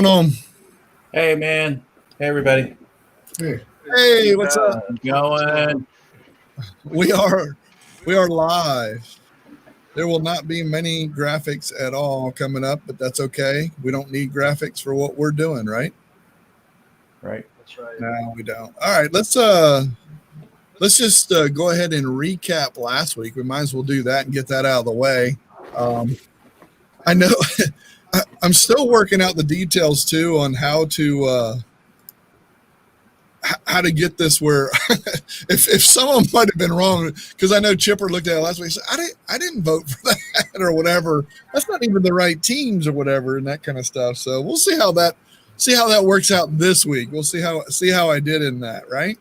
On. Hey, man. Hey, everybody. Hey, what's up? Going. We are live. There will not be many graphics at all coming up, but that's okay. We don't need graphics for what we're doing, right? Right. That's right. No, we don't. All right, let's just go ahead and recap last week. We might as well do that and get that out of the way. I know I'm still working out the details too on how to get this where if someone might have been wrong, because I know Chipper looked at it last week and said, I didn't vote for that or whatever. That's not even the right teams or whatever and that kind of stuff. So we'll see how that works out this week. We'll see how I did in that, right?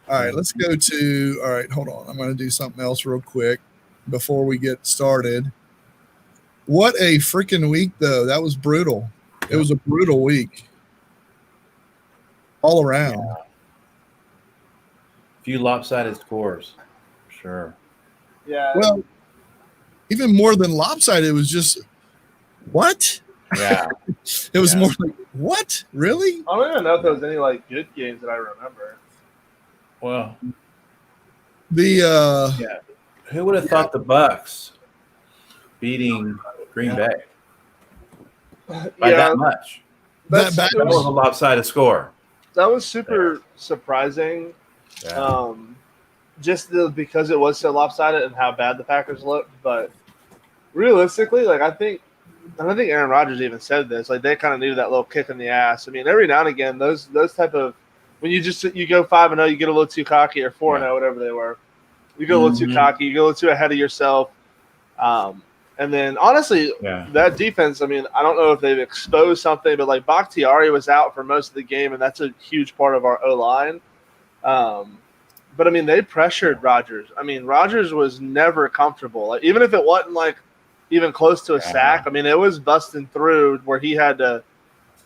All right, let's go to hold on. I'm going to do something else real quick before we get started. What a freaking week though. That was brutal. It was a brutal week. All around. Yeah. Few lopsided scores, for sure. Yeah. Well, even more than lopsided, it was just what? Yeah. It was more like what? Really? I don't even know if there was any good games that I remember. Well, the who would have thought the Bucks beating Green Bay by that much? That That was a lopsided score. That was super surprising. Yeah. Because it was so lopsided and how bad the Packers looked. But realistically, I think Aaron Rodgers even said this. They kind of needed that little kick in the ass. I mean, every now and again, those type of when you go 5-0, you get a little too cocky, or 4-0, whatever they were. You go a little too cocky, you go a little too ahead of yourself. And then, honestly, that defense, I mean, I don't know if they've exposed something, but, Bakhtiari was out for most of the game, and that's a huge part of our O-line. But, I mean, they pressured Rodgers. I mean, Rodgers was never comfortable. Even if it wasn't, even close to a sack, I mean, it was busting through where he had to,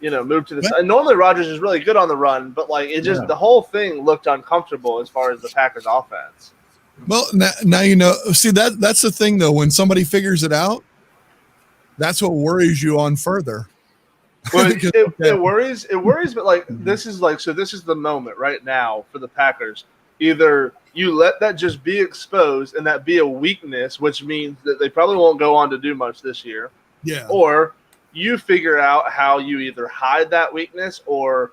move to the side. Normally, Rodgers is really good on the run, but, the whole thing looked uncomfortable as far as the Packers' offense. Well, now see that's the thing though. When somebody figures it out, that's what worries you on further. Well, it worries, but this is the moment right now for the Packers. Either you let that just be exposed and that be a weakness, which means that they probably won't go on to do much this year. Yeah. Or you figure out how you either hide that weakness or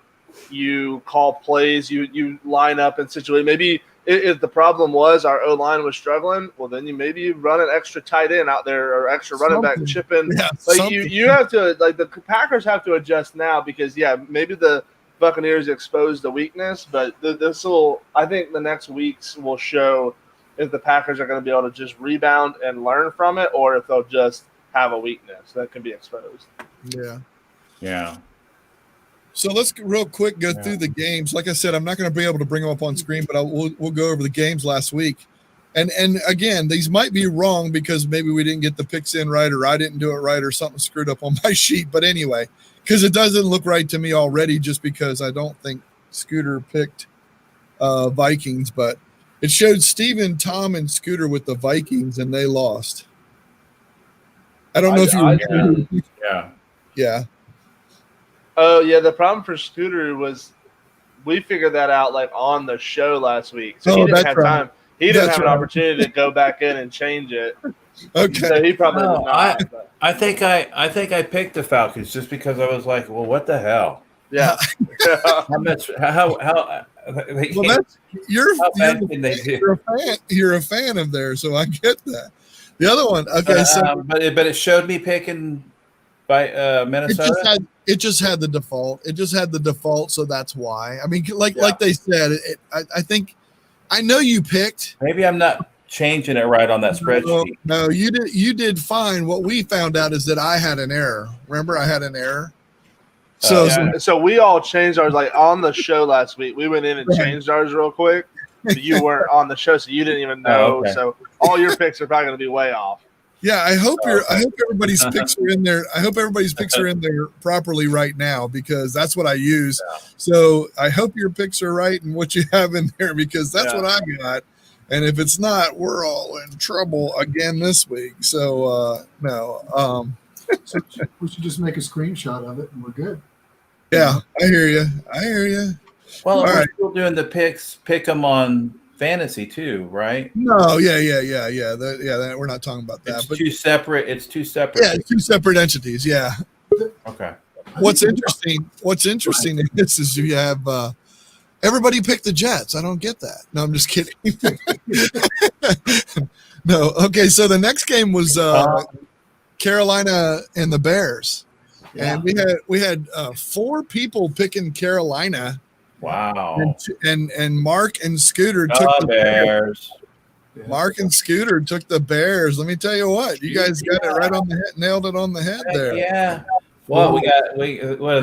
you call plays, you line up in situations. Maybe if the problem was our O-line was struggling, well, then you run an extra tight end out there or extra running back chipping. Yeah, you have to the Packers have to adjust now because maybe the Buccaneers exposed the weakness, but I think the next weeks will show if the Packers are going to be able to just rebound and learn from it, or if they'll just have a weakness that can be exposed. Yeah. Yeah. So let's real quick go through the games. Like I said, I'm not going to be able to bring them up on screen, but we'll go over the games last week. And again, these might be wrong because maybe we didn't get the picks in right, or I didn't do it right, or something screwed up on my sheet. But anyway, because it doesn't look right to me already, just because I don't think Scooter picked Vikings. But it showed Steven, Tom, and Scooter with the Vikings, and they lost. I don't know if you. Yeah. Oh, yeah, the problem for Scooter was we figured that out on the show last week. So he didn't have time. He didn't have an opportunity to go back in and change it. Okay. So he probably would not. I think I picked the Falcons just because I was like, well, what the hell? Yeah. You're a fan of theirs, so I get that. The other one, okay, but it showed me picking by Minnesota. It just had the default. It just had the default, so that's why. I mean, like they said, I think I know you picked. Maybe I'm not changing it right on that spreadsheet. No, you did. You did fine. What we found out is that I had an error. Remember, I had an error. So we all changed ours on the show last week. We went in and changed ours real quick. But you weren't on the show, so you didn't even know. Okay. So all your picks are probably going to be way off. Yeah, I hope everybody's picks are in there. I hope everybody's picks are in there properly right now because that's what I use. Yeah. So I hope your picks are right and what you have in there because that's what I got. And if it's not, we're all in trouble again this week. So no. So we should just make a screenshot of it and we're good. Yeah, I hear you. I hear you. Well, All we're right. still doing the pick 'em on fantasy too, right? No, yeah. We're not talking about that. It's But two separate. It's two separate. yeah, two separate entities. Yeah. Okay. What's interesting in this is you have everybody picked the Jets. I don't get that. No, I'm just kidding. No. Okay, so the next game was Carolina and the Bears. Yeah. And we had 4 people picking Carolina. Wow. And Mark and Scooter took the Bears. Yeah. Mark and Scooter took the Bears. Let me tell you what, you guys got it right on the head, nailed it on the head there. Yeah. Well, what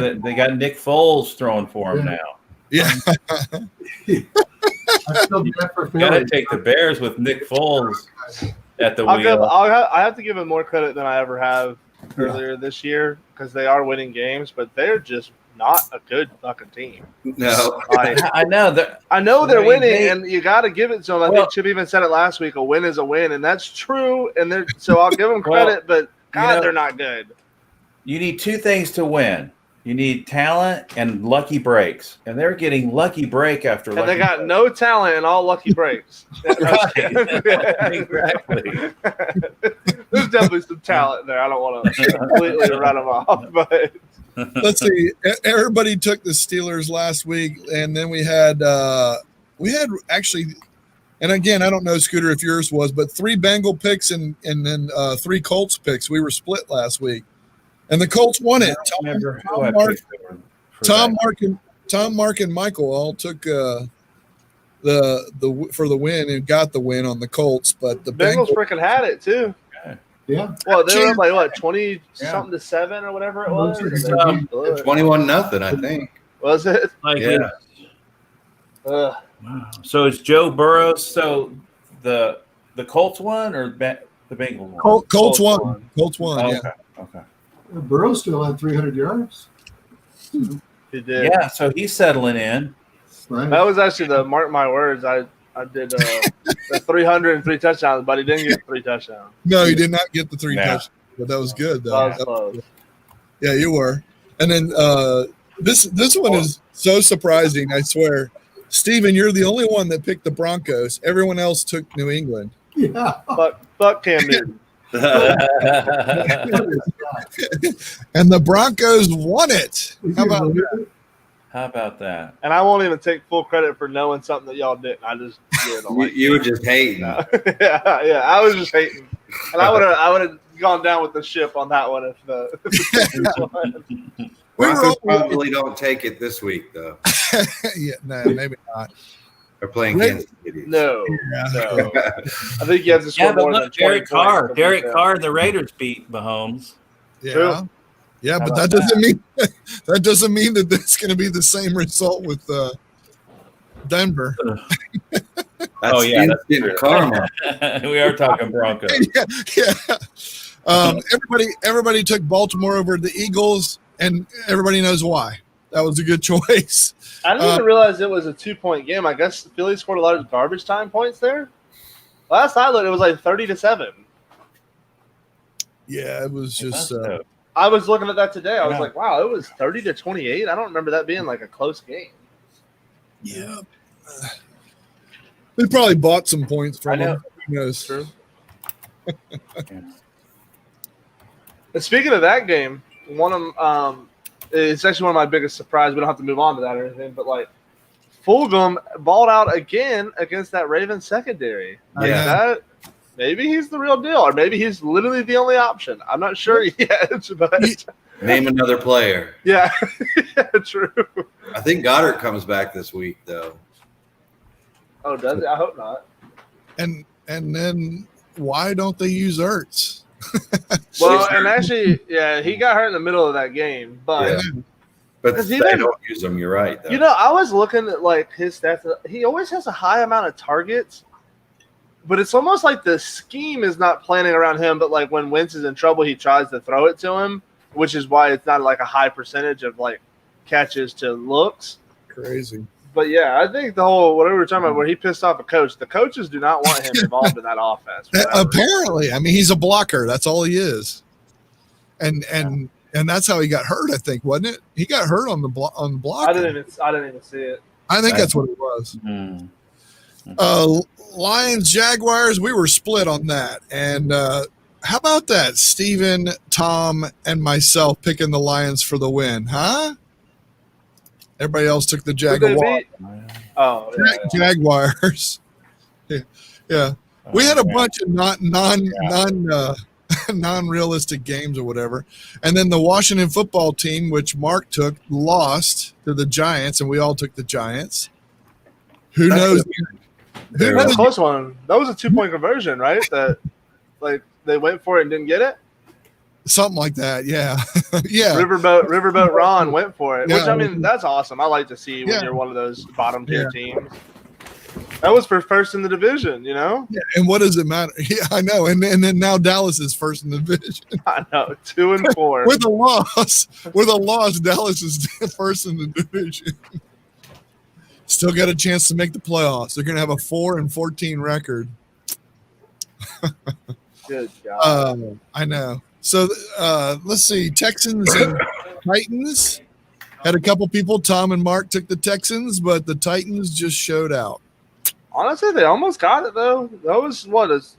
are they got Nick Foles throwing for them now. Yeah. I still bet for You got to Philly. take the Bears with Nick Foles at the I wheel. have to give him more credit than I ever have earlier this year because they are winning games, but they're just not a good fucking team. No. Like, I know that. I know they're I mean, winning, and you got to give it to them. I Well- think Chip even said it last week: a win is a win, and that's true. And they're so I'll give them Well, credit, but God, know- they're not good. You need 2 things to win. You need talent and lucky breaks, and they're getting lucky break after And lucky they got no talent and all lucky breaks. Right. Exactly. There's definitely some talent there. I don't want to completely run them off, but Let's see. Everybody took the Steelers last week, and then we had actually, and again, I don't know, Scooter, if yours was, but 3 Bengal picks and then 3 Colts picks. We were split last week, and the Colts won it. Remember who Tom, I Mark, picked for that. Tom, Mark, and Michael all took the for the win and got the win on the Colts, but the Bengals Bengals. freaking had it too. Yeah. Well, they were up like what 20 something to 7 or whatever it was. It's And they blew it. 21-0, I think. Was it? Like, Yeah. Ugh. wow. So it's Joe Burrow. So the Colts won or the Bengals won? Colts Colts won. won. Colts won. Oh, Yeah. okay. Burrow still had 300 yards. He did. Yeah. So he's settling in. Right. That was actually the mark my words. I did the 303 touchdowns, but he didn't get 3 touchdowns. No, he did not get the 3 Yeah. touchdowns, but that was good though. That was close. Yeah, you were. And then this one is so surprising, I swear. Steven, you're the only one that picked the Broncos. Everyone else took New England. Yeah. Fuck Cam Newton. And the Broncos won it. How about that? How about that? And I won't even take full credit for knowing something that y'all didn't. I just did. I'm like, You were just hating. no. yeah, I was just hating, and I would have gone down with the ship on that one if the. We were Broncos all- probably don't take it this week, though. Yeah, no, maybe not. They're playing Wait. Kansas City. No, Yeah. no. I think you have to score Yeah, but more than look, 20 Derek Carr. points. Derek Carr and the Raiders beat Mahomes. Yeah. True. Yeah, How but about that doesn't mean that it's going to be the same result with Denver. That's Oh, yeah, that's instant true. karma. We are talking Broncos. Yeah. Everybody took Baltimore over the Eagles, and everybody knows why. That was a good choice. I didn't even realize it was a 2-point game. I guess Philly scored a lot of garbage time points there. Last I looked, it was like 30-7. Yeah, it was just. So, I was looking at that today. I was Yeah. like, wow, it was 30-28. I don't remember that being like a close game. Yeah. They probably bought some points I from know. him. Who knows? True. And speaking of that game, one of it's actually one of my biggest surprises. We don't have to move on to that or anything, but like Fulgham balled out again against that Ravens secondary. Like, Yeah. that maybe he's the real deal, or maybe he's literally the only option. I'm not sure yet, but Name another player. yeah, yeah, true. I think Goddard comes back this week, though. Oh, does it? I hope not. And then why don't they use Ertz? Well, and actually, yeah, he got hurt in the middle of that game, but. Yeah. But Because they even- don't use them. You're right, though. You know, I was looking at like his stats. He always has a high amount of targets, but it's almost like the scheme is not planning around him. But like when Wentz is in trouble, he tries to throw it to him, which is why it's not like a high percentage of like catches to looks. Crazy. But yeah, I think the whole whatever we're talking about, where he pissed off a coach, the coaches do not want him involved in that offense. for whatever reason. Apparently, I mean, he's a blocker. That's all he is. and that's how he got hurt. I think, wasn't it? He got hurt on the block. I didn't even see it. I think that's what it was. Hmm. Lions Jaguars. We were split on that. And how about that? Steven, Tom, and myself picking the Lions for the win, huh? Everybody else took the Who they Jaguars. beat? Oh, yeah. Jaguars. Yeah. We had a bunch of non-realistic games or whatever. And then the Washington football team, which Mark took, lost to the Giants, and we all took the Giants. Who knows? That was a close one. That was a 2-point conversion, right? That like they went for it and didn't get it. Something like that. Yeah. Yeah. Riverboat Ron went for it, Yeah. which I mean that's awesome. I like to see when Yeah. you're one of those bottom tier teams. That was for first in the division, you know. Yeah, and what does it matter? Yeah, I know. And then now Dallas is first in the division. I know 2-4. With a loss, Dallas is first in the division. Still got a chance to make the playoffs. They're going to have a 4-14 record. Good God. I know. So let's see. Texans and Titans. Had a couple people. Tom and Mark took the Texans, but the Titans just showed out. Honestly, they almost got it though. That was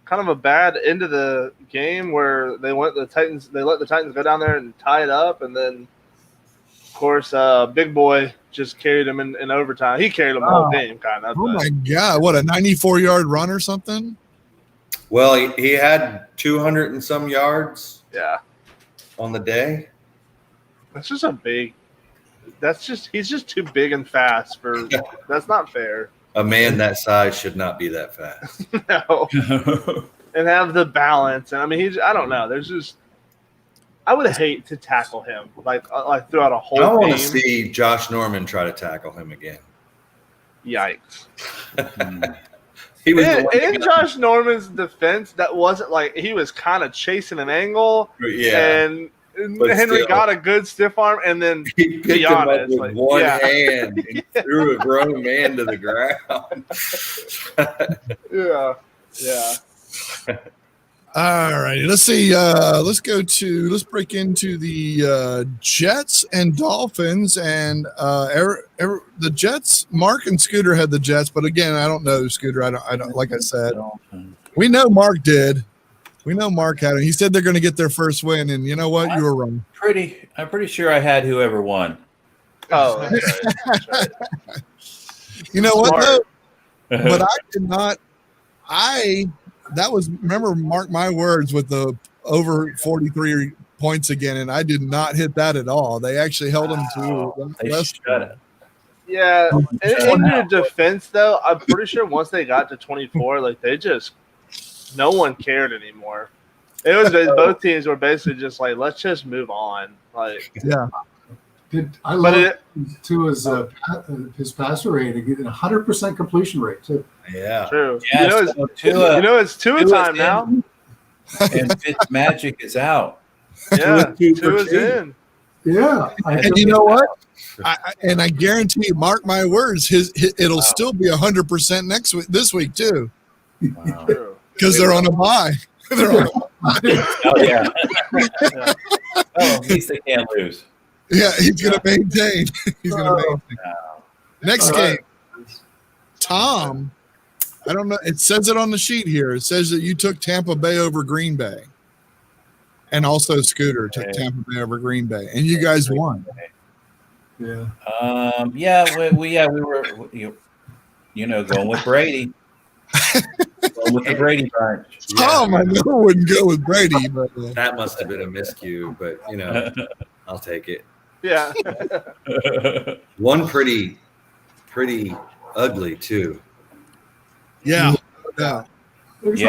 kind of a bad end of the game where they let the Titans go down there and tie it up, and then of course Big Boy just carried him in overtime. He carried them the whole game, kind of. Oh my God! What, a 94-yard run or something? Well, he had 200 and some yards Yeah, on the day. that's just he's just too big and fast for. That's not fair. A man that size should not be that fast. No, and have the balance. And I mean, I don't know. There's just. I would hate to tackle him like throughout a whole I want game. to see Josh Norman try to tackle him again. Yikes. He was In Josh Norman's defense, that wasn't like he was kind of chasing an angle, yeah. and But Henry still. got a good stiff arm, and then He picked be him up honest, with like, one yeah. hand and threw a grown man to the ground. yeah. All right, let's see. Let's break into the Jets and Dolphins, and the Jets. Mark and Scooter had the Jets, but again, I don't know Scooter. I don't. Like I said, we know Mark did. We know Mark had it. He said they're going to get their first win, and you know what? You were wrong. I'm pretty sure I had whoever won. Oh, that's right. You know what? Smart. Though? But I did not. Remember, mark my words, with the over 43 points again, and I did not hit that at all. They actually held them to They less. shut it. Yeah. In their defense, though, I'm pretty sure once they got to 24, like no one cared anymore. It was both teams were basically just like, let's just move on. Like, Yeah. I love his passer rating, getting 100% completion rate too. Yeah. true. Yeah, It's Tua time now. And Fitzmagic is out. Yeah, Two for Tua's two. in. Yeah, And you know what? I guarantee you, mark my words, it'll still be 100% this week too, Wow. True. because they're on a bye. They're on a bye. Oh yeah. Yeah. Oh, at least they can't lose. Yeah, he's going to maintain. He's going to maintain. Next All game, right. Tom. I don't know. It says it on the sheet here. It says that you took Tampa Bay over Green Bay, and also Scooter took Tampa Bay over Green Bay, and you guys won. Yeah. We were going with Brady. Going with the Brady bunch. Tom, I know wouldn't go with Brady, but That must have been a miscue, but I'll take it. Yeah. One pretty ugly too. yeah. Yeah. It's You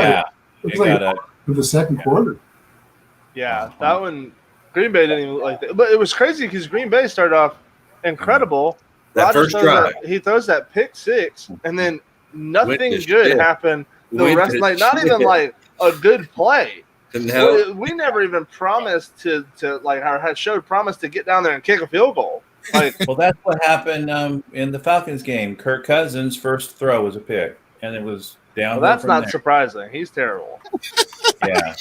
like gotta- for the second quarter. Yeah, that one, Green Bay didn't even look like that. But it was crazy because Green Bay started off incredible. That Rodgers first drive. he throws that pick six, and then nothing Went to good shit. happened the Went rest. to Like not even shit. like a good play. No, We never even promised to like or had showed promise to get down there and kick a field goal. Like Well, that's what happened in the Falcons game. Kirk Cousins' first throw was a pick, and it was down. well, that's not surprising. He's terrible. Yeah.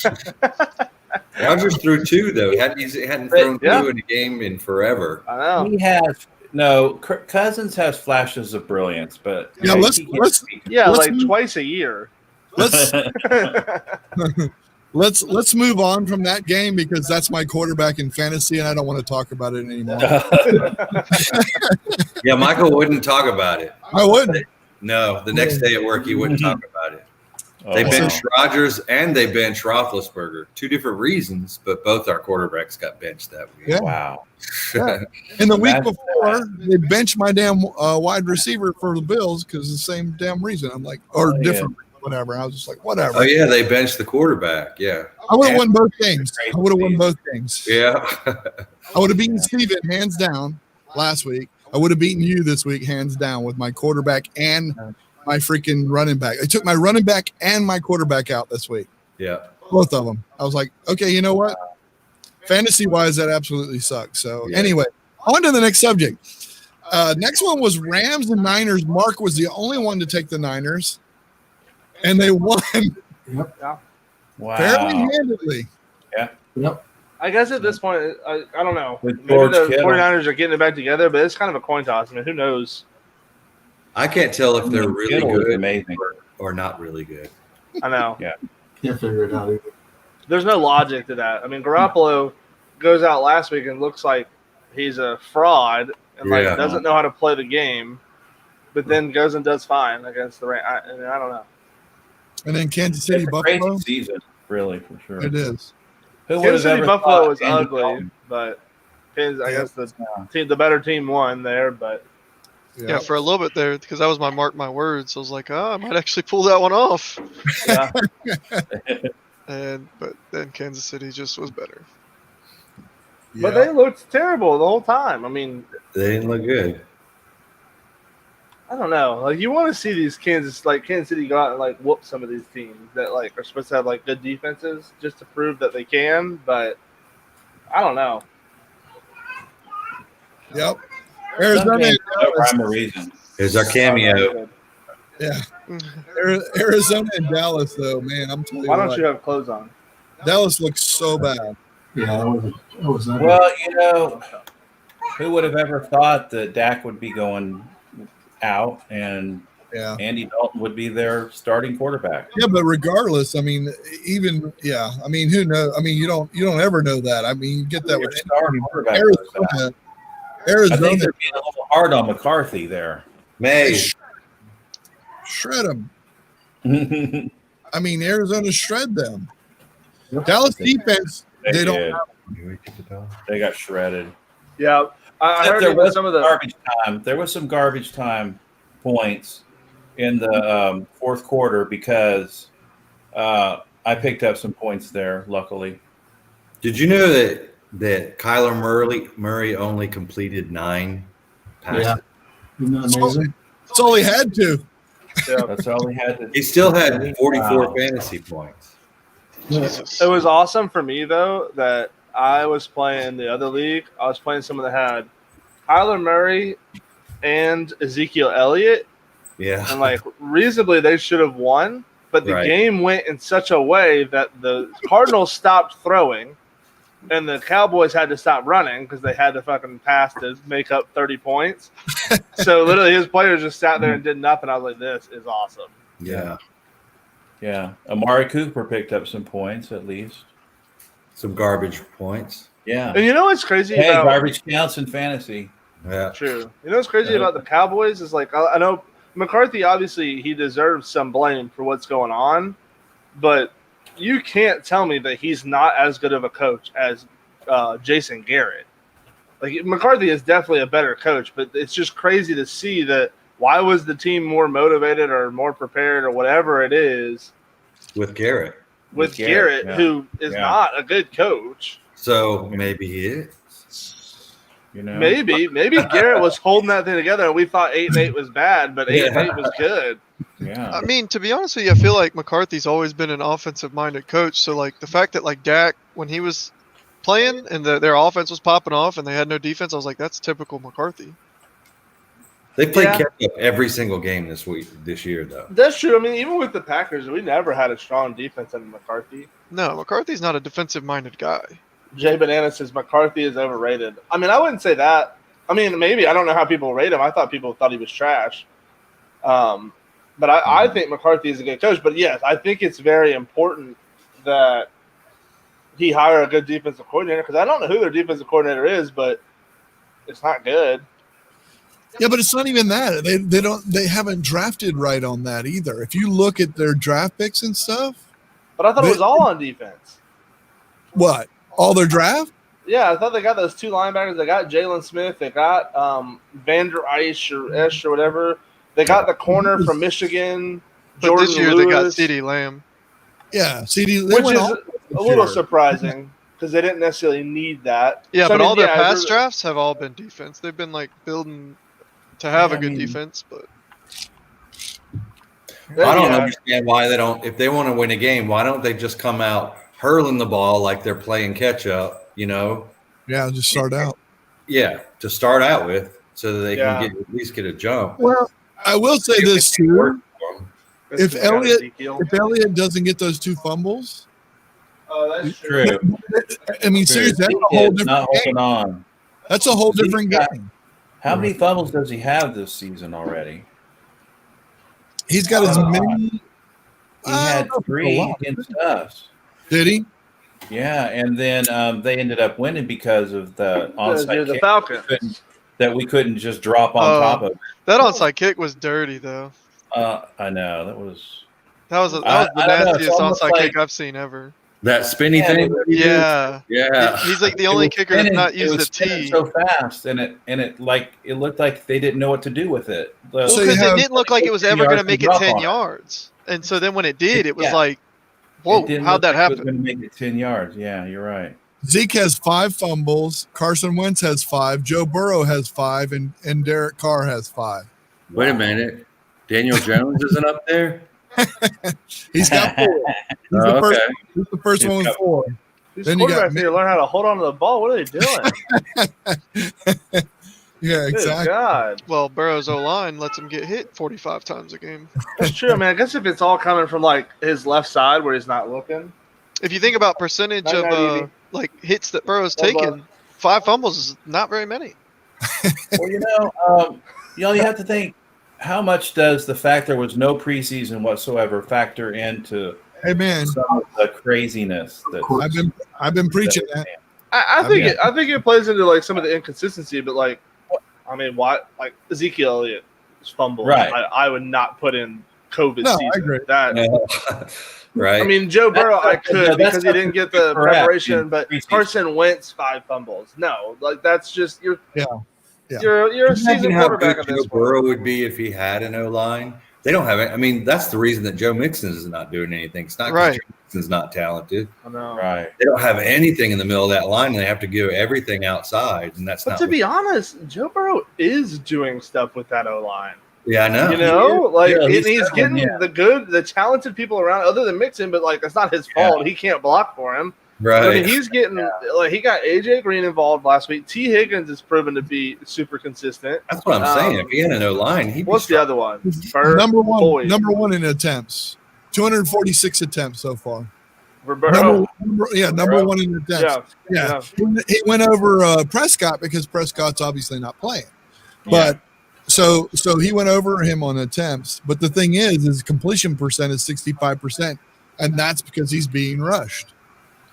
Rodgers threw 2 though. He hadn't thrown Yeah. 2 in a game in forever. I know. He has no. Kirk Cousins has flashes of brilliance, but Yeah, he let's- can't let's- speak. Yeah, Let's like move- twice a year. Let's let's move on from that game because that's my quarterback in fantasy, and I don't want to talk about it anymore. Yeah, Michael wouldn't talk about it. I wouldn't. No, the next day at work he wouldn't talk about it. They Oh, benched Rodgers and they benched Roethlisberger. 2 different reasons, but both our quarterbacks got benched that week. Yeah. wow. And the week Imagine before, they benched my damn wide receiver for the Bills because the same damn reason. I'm like, or Oh, yeah. different, whatever. I was just like, whatever. Oh yeah, they benched the quarterback. Yeah, I would have won both games. I would have won both games. yeah. I would have beaten Steven hands down last week. I would have beaten you this week hands down with my quarterback and my freaking running back. I took my running back and my quarterback out this week. Yeah. Both of them. I was like, okay, you know what? Fantasy wise, that absolutely sucks. So Yeah. anyway, on to the next subject. Next one was Rams and Niners. Mark was the only one to take the Niners, and they won Wow. fairly handedly. Yep. I guess at this point, I don't know. With Maybe George the Kittle. 49ers are getting it back together, but it's kind of a coin toss. I mean, who knows? I can't tell if they're really Kittle is good amazing. or not really good. I know. Can't figure it out either. There's no logic to that. I mean, Garoppolo goes out last week and looks like he's a fraud and like Yeah. doesn't know how to play the game, but then goes and does fine against the Rams. I don't know. And then Kansas City, It's a crazy Buffalo. season, really, for sure. It is. Who would Kansas have City ever Buffalo thought was Andy ugly, Dalton- but I Yeah. guess the better team won there. But Yeah, for a little bit there, because that was my mark my words. I was like, I might actually pull that one off. yeah, But then Kansas City just was better. but they looked terrible the whole time. I mean, They didn't look good. I don't know. Like you want to see these Kansas City go out and like whoop some of these teams that like are supposed to have like good defenses just to prove that they can. But I don't know. Yep. Some Arizona, games, and no Dallas. rhyme or reason. There's our cameo. Yeah. Arizona and Dallas, though, man, I'm telling you Why don't what, you have clothes on? Dallas looks so bad. Yeah, that was ugly. Well, you know, who would have ever thought that Dak would be going out and Yeah. Andy Dalton would be their starting quarterback? Yeah, but regardless, I mean, I mean, who knows? I mean, you don't ever know that. I mean, you get that Your with star quarterback goes out. Arizona. I think they're being a little hard on McCarthy there. May. Shred them. they I mean, Arizona shred them. Yep. Dallas defense, they don't. did. They got shredded. Yeah, I heard there even was some of the. garbage time. There was some garbage time points in the fourth quarter because I picked up some points there. Luckily, Did you know that Kyler Murray only completed 9 passes? Yeah. Isn't that amazing? That's all he had to. Yeah. that's all he had to. He still had 44 Wow. fantasy points. Jesus. It was awesome for me though that I was playing the other league. I was playing someone that had Kyler Murray and Ezekiel Elliott, Yeah. and like reasonably they should have won, but the Right. game went in such a way that the Cardinals stopped throwing, and the Cowboys had to stop running because they had to fucking pass to make up 30 points. So literally, his players just sat there and did nothing. I was like, "This is awesome." Yeah. Yeah, Amari Cooper picked up some points at least. Some garbage points. Yeah. And you know what's crazy Hey, about garbage counts in fantasy. Yeah. True. You know what's crazy about the Cowboys is like I know McCarthy obviously he deserves some blame for what's going on, but you can't tell me that he's not as good of a coach as Jason Garrett. Like McCarthy is definitely a better coach, but it's just crazy to see that. Why was the team more motivated or more prepared or whatever it is With Garrett. with Garrett, Garrett, yeah. who is Yeah. not a good coach? So maybe he is. You know, Maybe Garrett was holding that thing together, and we thought 8-8 was bad, but 8-8 was good. Yeah. I mean, to be honest with you, I feel like McCarthy's always been an offensive-minded coach. So, like, the fact that, like, Dak, when he was playing and their offense was popping off and they had no defense, I was like, that's typical McCarthy. They played Yeah. catch up every single game this year, though. That's true. I mean, even with the Packers, we never had a strong defense under McCarthy. No, McCarthy's not a defensive-minded guy. Jay Banana says McCarthy is overrated. I mean, I wouldn't say that. I mean, maybe. I don't know how people rate him. I thought people thought he was trash. But I think McCarthy is a good coach. But yes, I think it's very important that he hire a good defensive coordinator, because I don't know who their defensive coordinator is, but it's not good. Yeah, but it's not even that. They haven't drafted right on that either. If you look at their draft picks and stuff, But I thought it was all on defense. what? All their draft? Yeah, I thought they got those two linebackers. They got Jalen Smith. They got Vander Esch or whatever. They got the corner from Michigan, But Jordan this year Lewis, they got CeeDee Lamb. Yeah, CD. They which went is all a little surprising because they didn't necessarily need that. Yeah, So, I but mean, all their yeah, past they're- drafts have all been defense. They've been like building to have Yeah, a good I mean- defense, but I don't Yeah. understand why they don't. If they want to win a game, why don't they just come out hurling the ball like they're playing catch up? Yeah, just start out. Yeah, to start out with, so that they Yeah. can at least get a jump. Well, I will say this Work too: for 'em. If This guy Elliott- Ezekiel. if Elliott doesn't get those 2 fumbles, Oh, that's true. True. I mean, seriously, that's a whole It's not different game. holding on. That's a whole different Yeah. game. How many fumbles does he have this season already? He's got as many. He I had don't know if it's a 3 lot. against us. Did he? Yeah, and then they ended up winning because of the Because you're onside the kick Falcons. that we couldn't just drop on Oh. top of. that onside kick was dirty though. I know that was. That was the I don't know, it's nastiest almost onside like- kick I've seen ever. That spinny Yeah, thing. Yeah, Yeah. he's like the only kicker that's not used it a was spinning T. so fast, and it looked like they didn't know what to do with it. Well, So you because have- it didn't look like it was 18 ever going to yards make to it drop 10 on it. yards. And so then when it did, it was Yeah. like, It whoa, didn't how'd look that like It was happen? going to make it 10 yards. Yeah, you're right. Zeke has 5 fumbles. Carson Wentz has 5. Joe Burrow has 5, and Derek Carr has 5. Wait a minute. Daniel Jones isn't up there? He's got 4. He's, Oh, the first, okay. he's the first He's one with got- 4. These Then you got quarterbacks need to learn how to hold on to the ball. What are they doing? Yeah, Good exactly. God. Well, Burrow's O-line lets him get hit 45 times a game. That's true. I mean, I guess if it's all coming from like his left side where he's not looking. If you think about percentage Not of that easy. like hits that Burrow's Well, taken, 5 fumbles is not very many. Well, you have to think, how much does the fact there was no preseason whatsoever factor into Hey man, some of the craziness that I've been preaching that. I think mean- I think it plays into like some of the inconsistency, but like, I mean, why like Ezekiel Elliott's fumble? Right. I would not put in COVID No, I season. agree. That Right. I mean, Joe Burrow, I That's- could that's because he didn't get the correct preparation, in but preseason. Carson Wentz 5 fumbles. No, like that's just you're Yeah. you're a Imagine seasoned how quarterback good at Joe this point. Burrow would be if he had an O line. They don't have it. I mean, that's the reason that Joe Mixon is not doing anything. It's not 'cause Right. Joe Mixon's not talented. I know. right. They don't have anything in the middle of that line, and they have to go everything outside, and that's But not. to be honest, Joe Burrow is doing stuff with that O line. Yeah, I know. You know, like Yeah, and he's he's settling, getting the talented people around, other than Mixon. But like, that's not his fault. He can't block for him. Right. I mean, he's getting like he got AJ Green involved last week. T Higgins is proven to be super consistent. That's what I'm saying. If he had an O line, he'd What's be the other one? Bird, Number Boyd. one in attempts. 246 attempts so far. For Burrow. Number one in attempts. Yeah, Yeah. He went over Prescott because Prescott's obviously not playing. But so he went over him on attempts. But the thing is his completion percent is 65%, and that's because he's being rushed.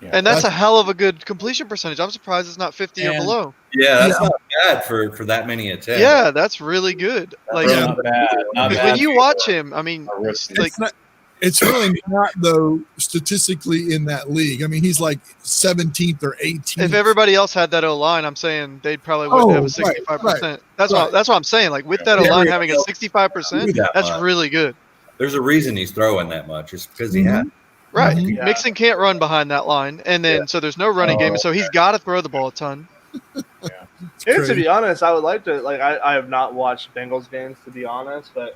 Yeah. And that's a hell of a good completion percentage. I'm surprised it's not 50 or And- below. Yeah, that's not bad for that many attempts. Yeah, that's really good. Like Yeah. Not bad. Not 'cause bad. when you watch him, I mean, A rookie. like It's really not though statistically in that league. I mean, he's like 17th or 18th. if everybody else had that O line, I'm saying they probably wouldn't Oh, have a right, 65%. That's right. what I'm saying. Like with that O Yeah, line yeah. having a 65%, Do that that's much. really good. There's a reason he's throwing that much. It's because he had. Right. Mhm. Yeah. Mixon can't run behind that line, and then so there's no running game, so he's got to throw the ball a ton. And to crazy. be honest, I would like to like I have not watched Bengals games to be honest, but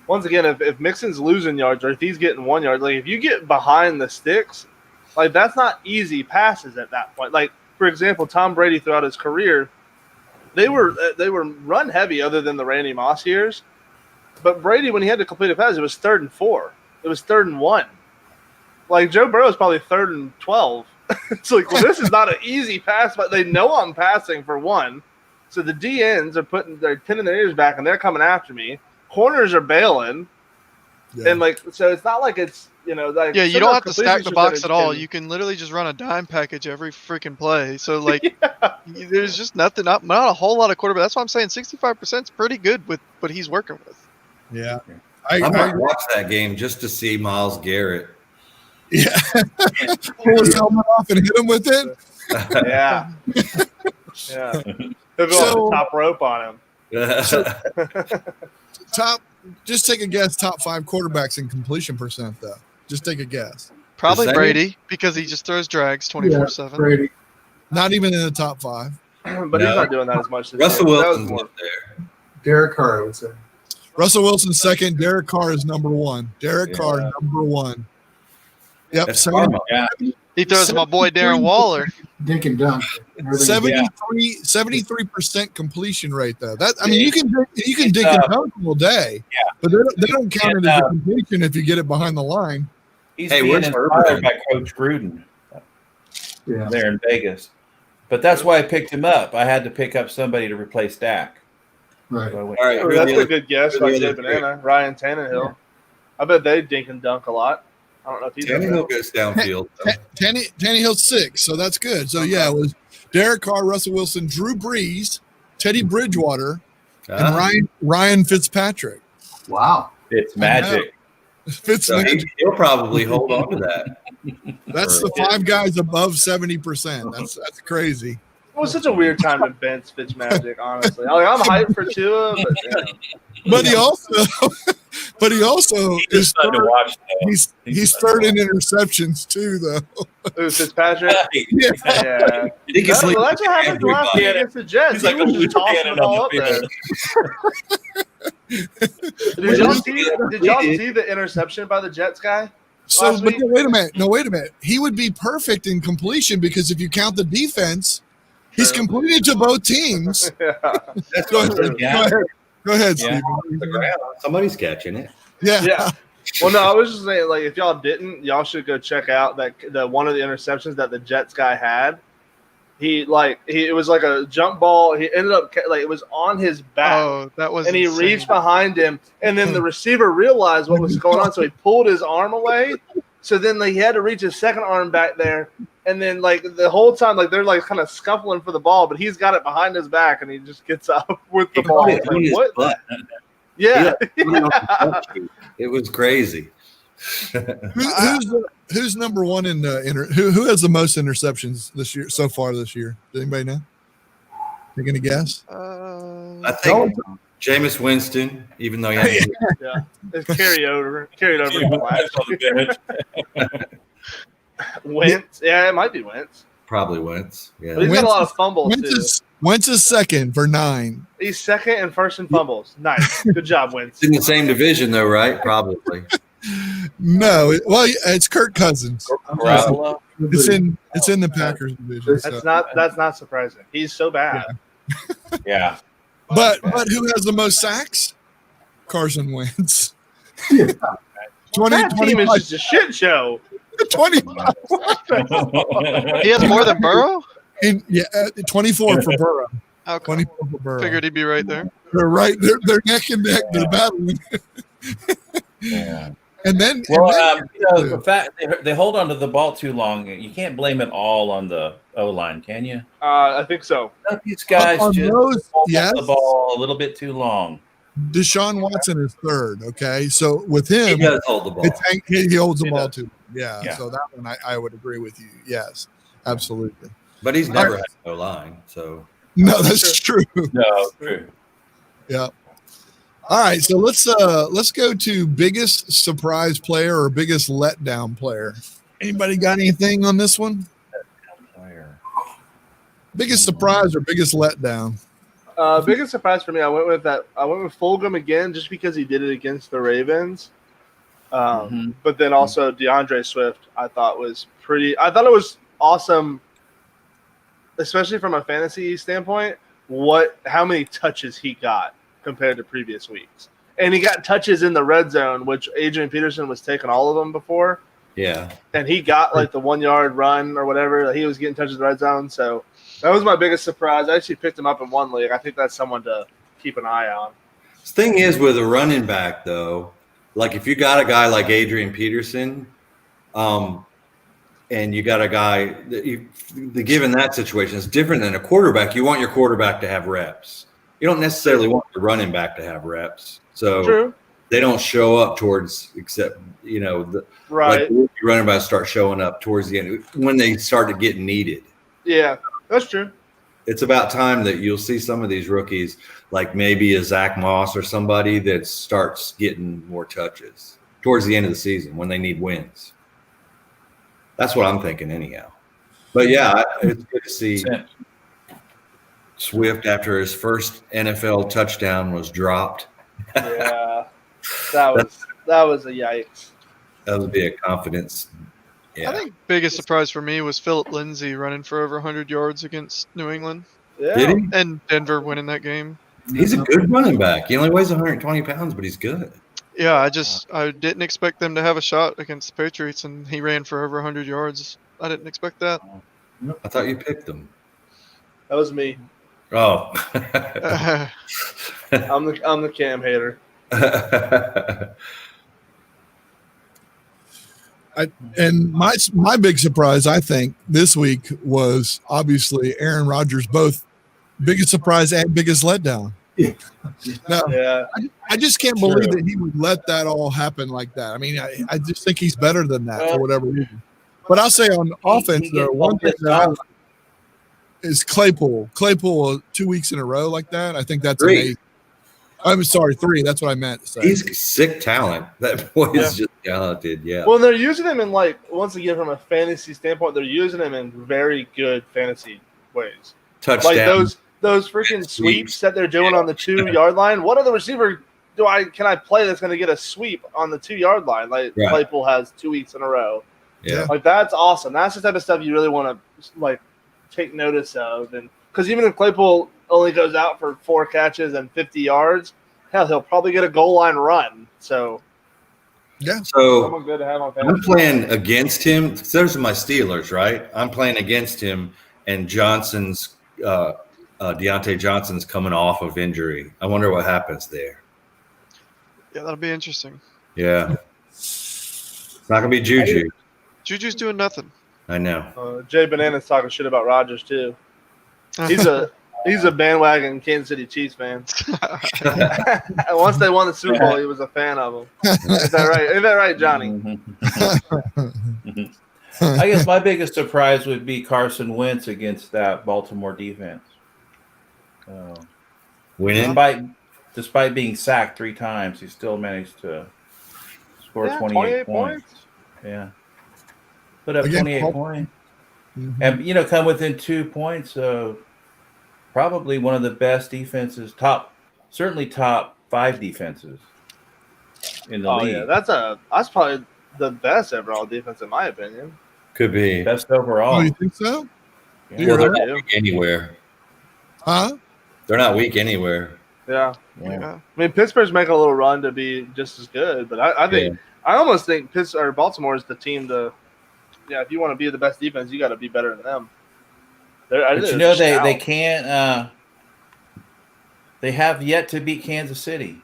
once again, if Mixon's losing yards or if he's getting 1 yard, like if you get behind the sticks, like that's not easy passes at that point. Like for example, Tom Brady throughout his career, they were run heavy other than the Randy Moss years. But Brady, when he had to complete a pass, it was 3rd and 4. It was 3rd and 1. Like Joe Burrow is probably 3rd and 12. It's like, well, this is not an easy pass, but they know I'm passing for one. So the DNs are pinning their ears back and they're coming after me. Corners are bailing. Yeah. And like, so it's not like it's, like, Yeah, you some don't of have to completion stack the box percentage at all. can- You can literally just run a dime package every freaking play. So like, there's just nothing, not a whole lot of quarterback. That's why I'm saying 65% is pretty good with what he's working with. Yeah. I I might watch that game just to see Myles Garrett. yeah. Pull his helmet off and hit him with it. Yeah. Yeah. He'll go So- on the top rope on him. Top. Just take a guess. Top 5 quarterbacks in completion percent, though. Just take a guess. Probably same? Brady because he just throws drags 24/7. Brady. Not even in the top 5. But he's not doing that as much this Russell year. That was Wilson's more- up there. Derek Carr, I would say. Russell Wilson second. Derek Carr is number 1. Derek Yeah. Carr number 1. Yep. That's 70, karma. He throws to my boy Darren Waller. Dink and dunk. Everything. 73% completion rate though. That I mean, you can dig uh, and dunk all day. Yeah. But they don't count it as a completion if you get it behind the line. He's Hey, being where's inspired Herbert? by Coach Gruden Yeah. there in Vegas. But that's why I picked him up. I had to pick up somebody to replace Dak. Right. So I went, All right, Oh, who are that's the a other- good guess who by are the Jay other three? Banana. Ryan Tannehill. I bet they dink and dunk a lot. I don't know if he's Tannehill goes downfield. though. Tannehill's 6, so that's good. So yeah, it was Derek Carr, Russell Wilson, Drew Brees, Teddy Bridgewater, and Ah, Ryan Fitzpatrick. Wow. it's magic. so he'll probably hold on to that. That's the 5 guys above 70%. That's crazy. It was such a weird time to bench Fitzmagic, honestly. Like, I'm hyped for Tua, but But he also It's is fun to third, watch. Though. he's third in interceptions too, though. it was Fitzpatrick. Yeah. Yeah. He can Well, sleep that's what happened the last Everybody. game against the Jets. He's like he was a just tossing lieutenant it all on up the there. field. Did y'all see the interception by the Jets guy? So, Last but week? no, wait a minute. No, wait a minute. He would be perfect in completion because if you count the defense, he's True. completed to both teams. Yeah. That's Go what ahead. Yeah. Go ahead. Go ahead, Yeah. Steve. the ground. Somebody's catching it. Yeah. Yeah. Well, no, I was just saying, like, if y'all didn't, y'all should go check out the one of the interceptions that the Jets guy had. It was like a jump ball. He ended up like it was on his back, Oh, that was and he insane. reached behind him, and then the receiver realized what was going on, so he pulled his arm away. So then he had to reach his second arm back there, and then like the whole time, like they're like kind of scuffling for the ball, but he's got it behind his back, and he just gets up with the He ball. put It's it on like, his what? butt. Yeah. It was crazy. Who's number 1 in the who has the most interceptions this year so far this year? Does anybody know? You gonna guess? I think Jameis Winston, even though he had Yeah, it's carried over from last On year. the bench. Wentz, yeah, it might be Wentz, probably Wentz. but Yeah. he's got a lot of fumbles Wentz is second for 9. He's second and first in fumbles. Nice, good job, Wentz. It's in the same division though, right? Probably. No, it's Kirk Cousins. Garoppolo. It's in the Packers division. so. That's not surprising. He's so bad. Yeah. But who has the most sacks? Carson Wentz. 20, That team is 25, just a shit show. 25. He has more than Burrow? 24 for Burrow. Okay. 24 for Burrow. Figured he'd be right there. They're right. They're neck and neck. They're battling. Yeah. And then, Well, the fact they hold on to the ball too long, you can't blame it all on the O line, can you? I think so. These guys on just those, hold yes. the ball a little bit too long. Deshaun Watson is third. Okay, so with He him, does hold the ball. he holds the He ball does. too. Yeah, Yeah. so that one I would agree with you. Yes, absolutely. But he's never had no line. So No, that's true. No, true. Yeah. All right, so let's go to biggest surprise player or biggest letdown player. Anybody got anything on this one? Biggest surprise or biggest letdown? Biggest surprise for me, I went with Fulgham again, just because he did it against the Ravens. But then also DeAndre Swift, I thought it was awesome, especially from a fantasy standpoint. how many touches he got compared to previous weeks. And he got touches in the red zone, which Adrian Peterson was taking all of them before. Yeah. And he got like the 1 yard run or whatever. He was getting touches in the red zone. So that was my biggest surprise. I actually picked him up in one league. I think that's someone to keep an eye on. The thing is with a running back, though, like if you got a guy like Adrian Peterson, and you got a guy given that situation, it's different than a quarterback. You want your quarterback to have reps. You don't necessarily want the running back to have reps. So True. they don't show up towards, except, Right. like the running backs start showing up towards the end when they start to get needed. Yeah, that's true. It's about time that you'll see some of these rookies, like maybe a Zach Moss or somebody that starts getting more touches towards the end of the season when they need wins. That's what I'm thinking anyhow. But yeah, it's good to see Swift after his first NFL touchdown was dropped. Yeah, that was a yikes. That would be a confidence. Yeah. I think biggest surprise for me was Philip Lindsay running for over 100 yards against New England Yeah. Did he? and Denver winning that game. He's a good running back. He only weighs 120 pounds, but he's good. Yeah, I didn't expect them to have a shot against the Patriots, and he ran for over 100 yards. I didn't expect that. I thought you picked him. That was me. Oh. I'm the Cam hater. And my big surprise, I think, this week was obviously Aaron Rodgers, both biggest surprise and biggest letdown. No, Yeah. I just can't believe that he would let that all happen like that. I mean, I just think he's better than that for whatever reason. But I'll say on offense, though, one thing that I like is Claypool. Claypool 2 weeks in a row like that. I think that's 3. amazing. I'm sorry, 3. That's what I meant to say. He's sick talent. That boy is just talented. Yeah. Well, they're using him in once again from a fantasy standpoint, they're using him in very good fantasy ways. Touchdown. Like those freaking sweeps that they're doing on the 2 yard line. What other receiver can I play that's going to get a sweep on the 2 yard line? Like Right. Claypool has 2 weeks in a row. Yeah. Like that's awesome. That's the type of stuff you really want to take notice of. And because even if Claypool only goes out for 4 catches and 50 yards, hell, he'll probably get a goal line run. So So someone good to have on I'm fantasy. playing against him. Those are my Steelers, right? I'm playing against him, and Johnson's Deontay Johnson's coming off of injury. I wonder what happens there. Yeah, that'll be interesting. Yeah. It's not gonna be Juju. Juju's doing nothing. I know. Jay Banana's talking shit about Rodgers too. He's a bandwagon Kansas City Chiefs fan. Once they won the Super Bowl, he was a fan of them. Is that right? Is that right, Johnny? I guess my biggest surprise would be Carson Wentz against that Baltimore defense. Winning. Despite being sacked 3 times, he still managed to score 28 points. Yeah. Put up Again, 28 points. Mhm. And, come within 2 points of probably one of the best defenses, certainly top 5 defenses in the league. Yeah, that's probably the best overall defense in my opinion. Could be. Best Oh, overall. you think so? Yeah. Well, they're Yeah. not weak anywhere. Huh? They're not weak anywhere. Yeah, Yeah. Yeah. I mean Pittsburgh's making a little run to be just as good, but I think I almost think Baltimore is the team to. Yeah, if you want to be the best defense, you got to be better than them. But they can't. They have yet to beat Kansas City.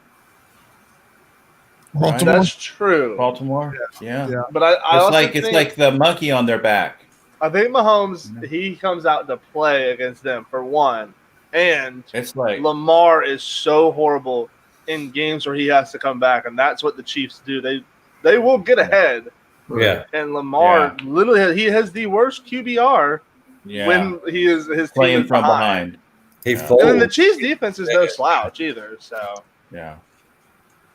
Baltimore. That's true. Baltimore. Yeah. Yeah. But I also It's think, like the monkey on their back. I think Mahomes he comes out to play against them for one, and It's like Lamar is so horrible in games where he has to come back, and that's what the Chiefs do. They will get ahead, Yeah. and Lamar literally he has the worst QBR when he is his team playing is from behind. He And then the folds. Chiefs defense is no slouch either. So Yeah.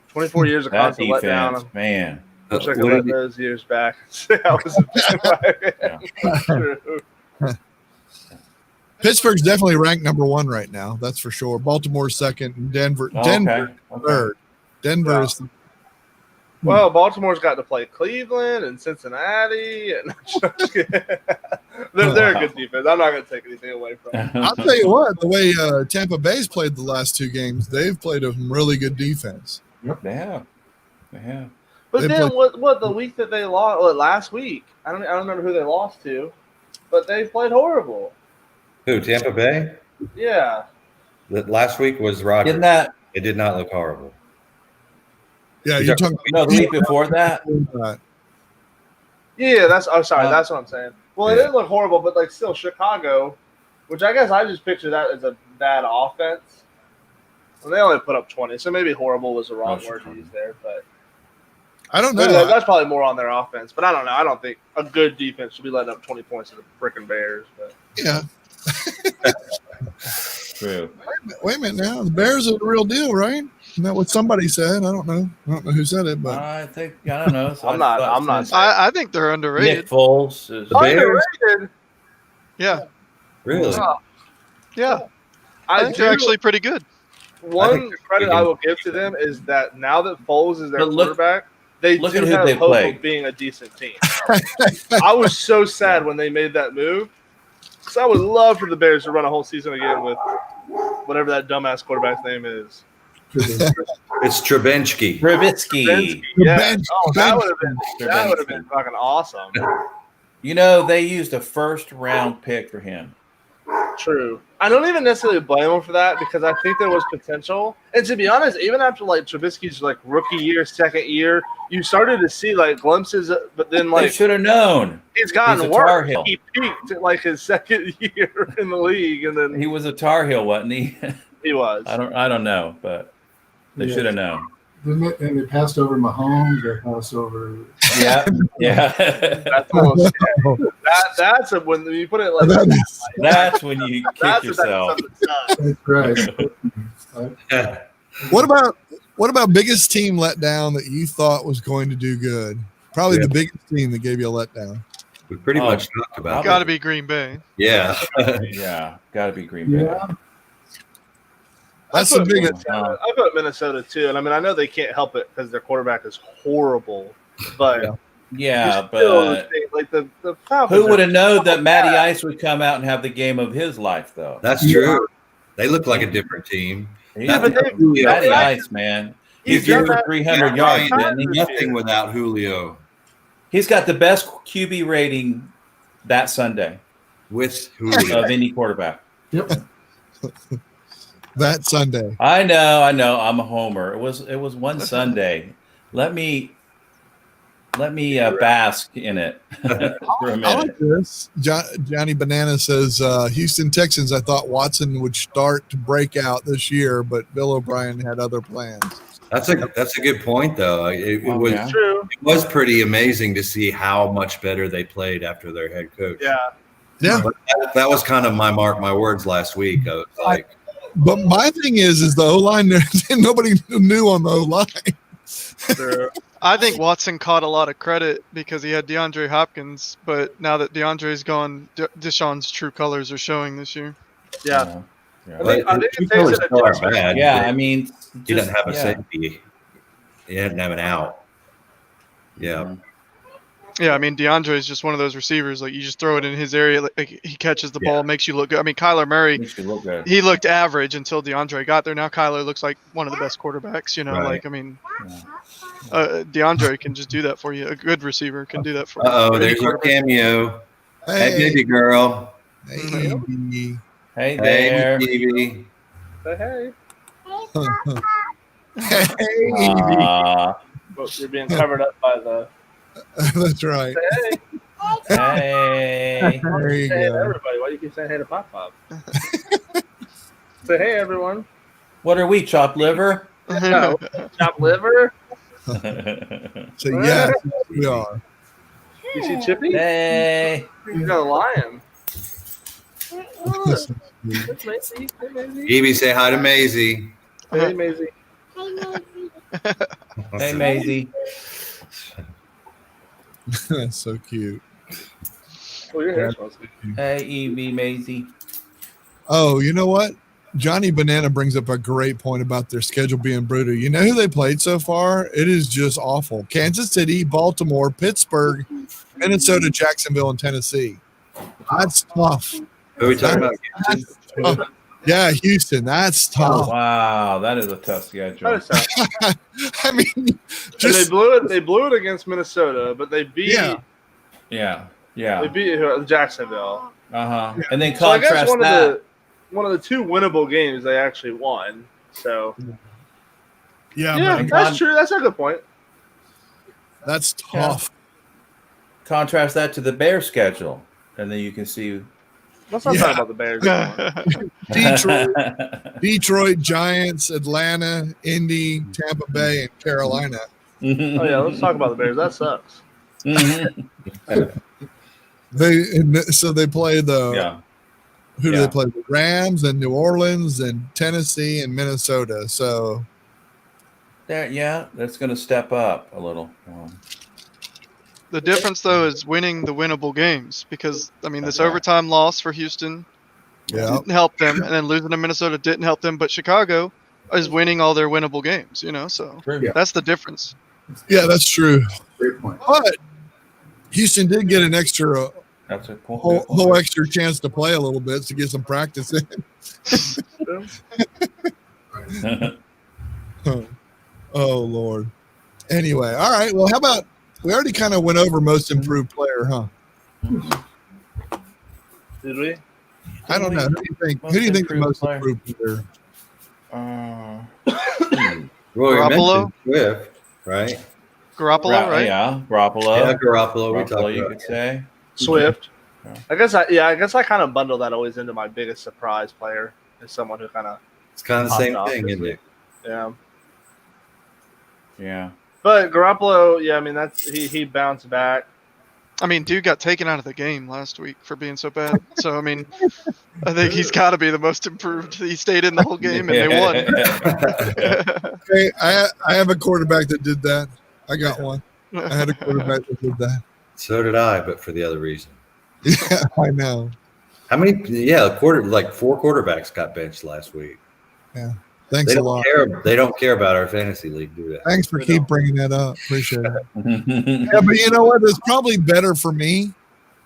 24 years of That constant letdown. defense, man. Wish I could What let did those years back. I was a True. Pittsburgh's definitely ranked number 1 right now. That's for sure. Baltimore's second, and Denver Okay. third. Denver is Well, Baltimore's got to play Cleveland and Cincinnati, and They're a good defense. I'm not going to take anything away from them. I'll tell you what, the way Tampa Bay's played the last 2 games, they've played a really good defense. They have. They have. But They then played- what the week that they lost last week? I don't remember who they lost to, but they played horrible. Who? Tampa Bay? Yeah. That last week was Rodgers. Didn't that? It did not look horrible. Yeah, you're talking No, the week before that. about Yeah, that's that's what I'm saying. Well, it Yeah. didn't look horrible, but like still Chicago, which I guess I just picture that as a bad offense. Well, they only put up 20, so maybe horrible was the wrong word to use there, but I don't maybe know. that's probably more on their offense. But I don't know. I don't think a good defense should be letting up 20 points to the freaking Bears. But Yeah. True. Wait a minute now. The Bears are the real deal, right? Isn't that what somebody said? I don't know. I don't know who said it, but I think I don't know. So I'm not. I think they're underrated. Nick Foles is. The Bears? Underrated. Yeah, Really? yeah. I I think they're do- actually pretty good. One they're credit pretty I good. will give to them is that now that Foles is their But look- quarterback, they look do at who have they hope play. of being a decent team. I was so sad when they made that move because I would love for the Bears to run a whole season again with whatever that dumbass quarterback's name is. It's Trubensky. Trubisky. Yeah. bench- Oh, that bench- would have been fucking awesome. You know, they used a first-round pick for him. True. I don't even necessarily blame him for that because I think there was potential. And to be honest, even after like Trubisky's like rookie year, second year, you started to see like glimpses, but then They like should have known. he's gotten he's a Tar worse. Heel. He peaked at like his second year in the league, and then He was a Tar Heel, wasn't he? he was. I don't know, but they Yeah. should have known. And they passed over Mahomes. They passed over. Yeah, yeah. That's almost that's when you put it like that, That's when you kick that's yourself. That's That's right. what about biggest team letdown that you thought was going to do good? Probably Yeah. the biggest team that gave you a letdown. We pretty Oh. much talked about Got to that. be Green Bay. Yeah. Yeah, got to be Green Bay. Yeah. That's the biggest. Minnesota. I put Minnesota too, and I mean I know they can't help it because their quarterback is horrible, but Yeah. Yeah, you still but think, like the Falcons who would are have known that so Matty bad. Ice would come out and have the game of his life, though? That's true. They look like a different team. Yeah, but they- Julio. Matty Ice, man. He's done good for that 300 Yeah, yards, Ryan, didn't he? nothing without Julio. He's got the best QB rating that Sunday With Julio. of any quarterback. Yep. That Sunday. I know. I'm a homer. It was one Sunday. Let me bask in it for a I minute. like this. Johnny Banana says Houston Texans. I thought Watson would start to break out this year, but Bill O'Brien had other plans. That's a good point though. It Oh, was yeah. True. it was pretty amazing to see how much better they played after their head coach. Yeah. Yeah, That was kind of my words last week. I was like, but my thing is the O line. Nobody knew on the O line. True. I think Watson caught a lot of credit because he had DeAndre Hopkins, but now that DeAndre's gone, Deshaun's true colors are showing this year. Yeah. Yeah. but I think the it takes colors an still are adjustment. bad. Yeah, I mean, he doesn't have a yeah. safety. He didn't have an out. Yeah. Yeah, I mean DeAndre is just one of those receivers. Like you just throw it in his area, like he catches the ball, makes you look good. I mean Kyler Murray, Makes you look good. he looked average until DeAndre got there. Now Kyler looks like one of the best quarterbacks. You know, Right. like I mean, DeAndre can just do that for you. A good receiver can do that for you. Uh oh, Any there's our quarterback. cameo. Hey, Hey, baby girl. hey, Hey Hey, there. baby. But hey, hey, but you're being covered up by the that's right. hey. Hey. There you Say hey to go. everybody. Why do you keep saying hey to Pop Pop? Say hey everyone. What are we, chopped liver? No. Chop liver. So yes, we are. You see Chippy? Hey. He's got a lion. Listen, That's Maisie. Hey Maisie. Evie, say hi to Maisie. Hey Maisie. Hey, Maisie. That's so cute. Oh, your hair smells good. Hey, Evie, Maisie. Oh, you know what? Johnny Banana brings up a great point about their schedule being brutal. You know who they played so far? It is just awful. Kansas City, Baltimore, Pittsburgh, Minnesota, Jacksonville, and Tennessee. That's tough. Who are we talking about? That's tough. Yeah, Houston. That's tough. Wow, that is a tough schedule. That is tough. I mean, And they just blew it. They blew it against Minnesota, but they beat. Yeah. Yeah. They beat Jacksonville. And then So I guess contrast one of the two winnable games they actually won. So yeah, but that's true. That's a good point. that's tough. contrast that to the Bears schedule, and then you can see Let's not Yeah. talk about the Bears anymore. Detroit Giants, Atlanta, Indy, Tampa Bay, and Carolina. Oh yeah, let's talk about the Bears. That sucks. So they play the yeah. who do Yeah. they play? The Rams and New Orleans and Tennessee and Minnesota. So That's going to step up a little. The difference, though, is winning the winnable games because, I mean, this Yeah. overtime loss for Houston yeah, didn't help them, and then losing to Minnesota didn't help them, but Chicago is winning all their winnable games, so Yeah. that's the difference. yeah, that's true. Great point. But Houston did get an extra That's a point. whole extra chance to play a little bit to get some practice in. Oh Lord. Anyway, all right. Well, how about we already kind of went over most improved player, huh? Did we? I don't know. Who do you think? Who do you think the most improved player? Well, you Garoppolo? mentioned Swift, right? Garoppolo, right? Yeah, Garoppolo. Yeah, Garoppolo. We Garoppolo, talked you about. could say. Swift. Yeah. I guess I kind of bundle that always into my biggest surprise player is someone who kind of It's kind of the same Popped off thing, this isn't it? yeah. Yeah. But Garoppolo, yeah, I mean he bounced back. I mean, dude got taken out of the game last week for being so bad. So, I mean, I think he's got to be the most improved. He stayed in the whole game and they won. Hey, I have a quarterback that did that. I got one. I had a quarterback that did that. So did I, but for the other reason. Yeah, I know. How many? Yeah, like 4 quarterbacks got benched last week. Thanks They a don't lot. care. They don't care about our fantasy league, do they? Thanks for keep bringing that up. Appreciate it. Yeah, but you know what? It's probably better for me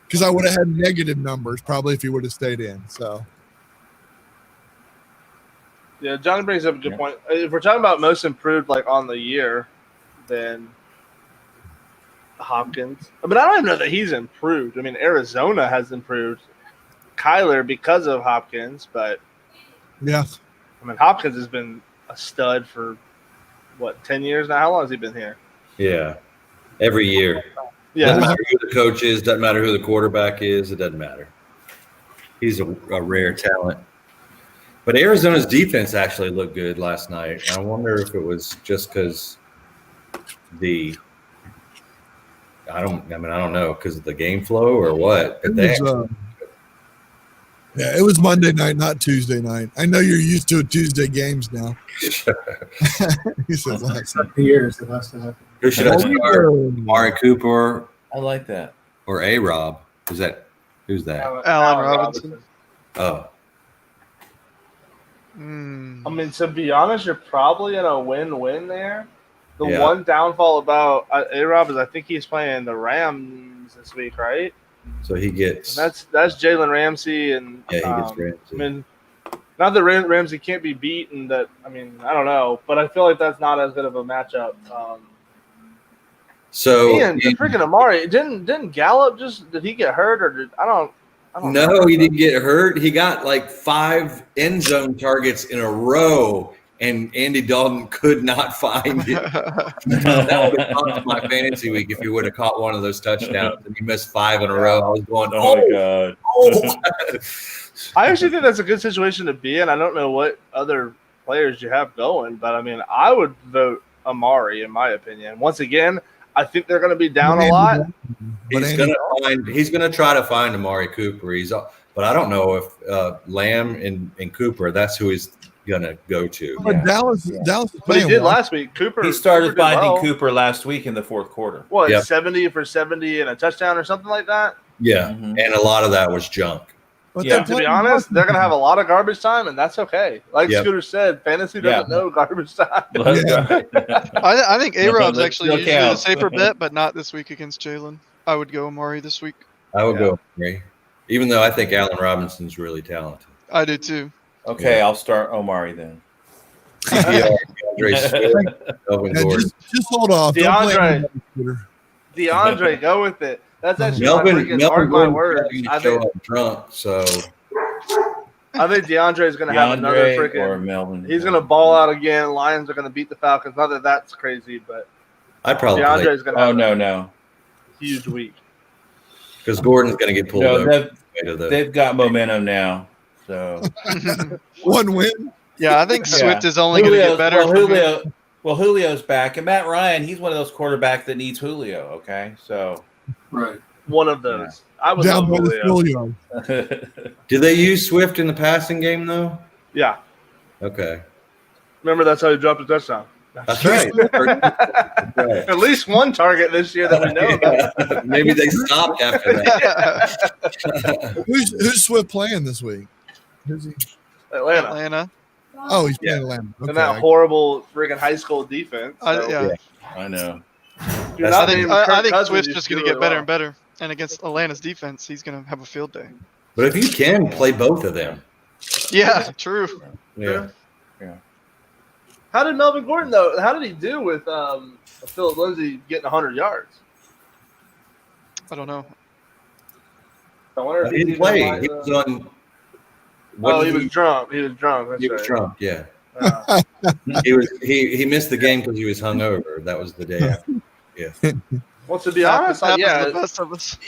because I would have had negative numbers probably if he would have stayed in. So Yeah, Johnny brings up a good Yeah. point. If we're talking about most improved like on the year, then Hopkins. I mean, I don't even know that he's improved. I mean, Arizona has improved. Kyler because of Hopkins, but yeah, I mean, Hopkins has been a stud for what 10 years now. How long has he been here? Yeah, every year. Yeah, Doesn't matter who the coach is. Doesn't matter who the quarterback is. It doesn't matter. He's a rare talent. But Arizona's defense actually looked good last night. I wonder if it was just because I don't know, because of the game flow or what. But they yeah, it was Monday night, not Tuesday night. I know you're used to Tuesday games now. He says last night. For years, it has to happen. who should I start? Amari Cooper I like that. or A-Rob? Who's that? Allen Robinson. Oh, Mm. I mean, to be honest, you're probably in a win-win there. The Yeah. one downfall about A-Rob is I think he's playing the Rams this week, right? so he gets. And that's Jalen Ramsey, and Yeah, he gets Ramsey. I mean, not that Ramsey can't be beat, and that I mean, I don't know, but I feel like that's not as good of a matchup. So And the freaking Amari didn't Gallup did he get hurt or did I don't know. no, he didn't get hurt. He got like 5 end zone targets in a row, and Andy Dalton could not find it. That would have cost my fantasy week if he would have caught one of those touchdowns and he missed 5 in a row. I was going, Oh my god. oh. I actually think that's a good situation to be in. I don't know what other players you have going, but I mean, I would vote Amari in my opinion. Once again, I think they're going to be down a lot. But He's gonna try to find Amari Cooper. But I don't know if Lamb and Cooper. That's who he's gonna go to. But Dallas is But he playing did well. last week. Cooper He started did finding well. Cooper last week in the fourth quarter. What, Yep. 70 for 70 and a touchdown or something like that? Yeah, Mhm. and a lot of that was junk. But Yeah. they're To be playing honest, well. they're going to have a lot of garbage time, and that's okay. Like Yep. Scooter said, fantasy doesn't Yeah. know garbage time. Let's go. I think A-Rob's Let's actually still usually the count. safer bet, but not this week against Jalen. I would go Amari this week. I would Yeah. go Amari. Even though I think Allen Robinson's really talented. I do too. Okay, I'll start Omari then. DeAndre Swift, Melvin Yeah, Gordon. just hold off. Don't play DeAndre. anybody, Twitter. DeAndre, go with it. That's actually Melvin, my freaking Melvin mark my Gordon words. going I to show think up drunk, so DeAndre is going to have another DeAndre or freaking. Melvin. He's going to ball out again. Lions are going to beat the Falcons. Not that that's crazy, but I probably DeAndre is going to have Oh no. a huge week. because Gordon's going to get pulled No, over. To the- they've got momentum now. So One win. Yeah, I think Yeah. Swift is only going to get better. from here. Julio's back, and Matt Ryan, he's one of those quarterbacks that needs Julio. Okay, so Right. One of those. I would Down love by the Julio. schoolyard. Do they use Swift in the passing game though? Yeah. Okay, Remember, that's how he dropped a touchdown. that's right. That's right. At least one target this year that we know about. Yeah. Maybe they stopped after that. Who's Swift playing this week? Who's he? Atlanta. Atlanta. Oh, he's playing Atlanta. And Okay. that horrible freaking high school defense. So Yeah. I know. you're I not think naming Kirk I think Cousins, Swift's you just do going to get really better well. and better. And against Atlanta's defense, he's going to have a field day. But if you can play both of them, Yeah, true. yeah. How did Melvin Gordon though? How did he do with Philip Lindsay getting 100 yards? I don't know. I wonder if He didn't even play. like, He was on. Oh, did he was drunk. He was drunk. That's He was right. drunk. Yeah, Uh, he missed the game because he was hungover. That was the day after. well, to be honest, like, Happens to yeah, the best of us.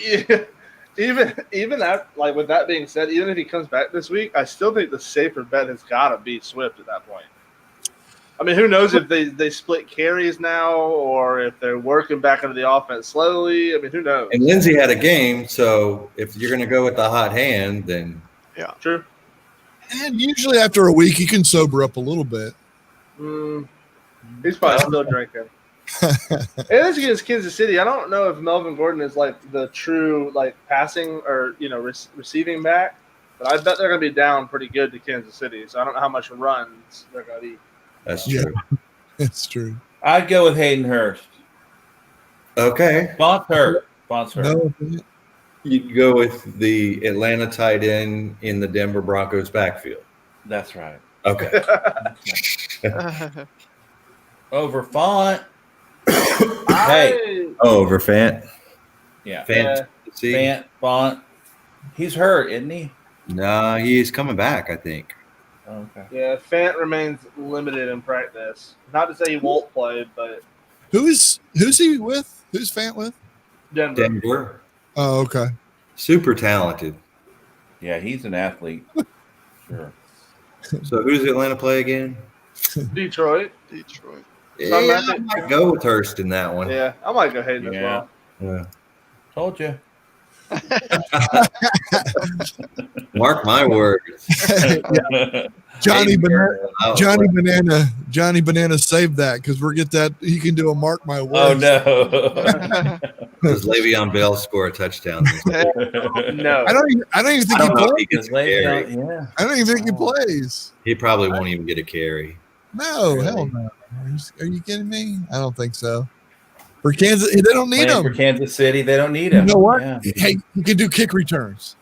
even that, like with that being said, even if he comes back this week, I still think the safer bet has got to be Swift at that point. I mean, who knows if they split carries now or if they're working back into the offense slowly. I mean, who knows? And Lindsey had a game, so if you're going to go with the hot hand, then True. And usually after a week, you can sober up a little bit. He's probably still drinking. And this against Kansas City, I don't know if Melvin Gordon is like the true like passing or receiving back, but I bet they're going to be down pretty good to Kansas City. So I don't know how much runs they're going to be. that's Yeah. true. It's true. I'd go with Hayden Hurst. Okay, Bont's hurt. No, you go with the Atlanta tight end in the Denver Broncos backfield. That's right. Okay. Over Font. Hey. Oh, over Fant. Yeah. Fant. See, Font. He's hurt, isn't he? nah, he's coming back. I think. Okay. Yeah, Fant remains limited in practice. Not to say he won't play, but who's he with? Who's Fant with? Denver. Denver, Oh, okay. super talented. Yeah, he's an athlete. Sure. So who does Atlanta play again? Detroit. Detroit. So I'm Yeah, not- I might go with Hurst in that one. Yeah, I might go Hayden as Yeah. well. Yeah. Told you. Mark my words. Johnny Banana. Oh, Johnny Banana saved that because we're get that he can do a mark my words. Oh no. Does Le'Veon Bell score a touchdown? No. I don't even think I he don't know if plays. he gets a carry. Yeah. I don't even think he plays. He probably won't even get a carry. No, Really? hell no. Are you kidding me? I don't think so. For Kansas, they don't need Playing for him. Kansas City, they don't need You him. know what? Yeah. Hey, he can do kick returns.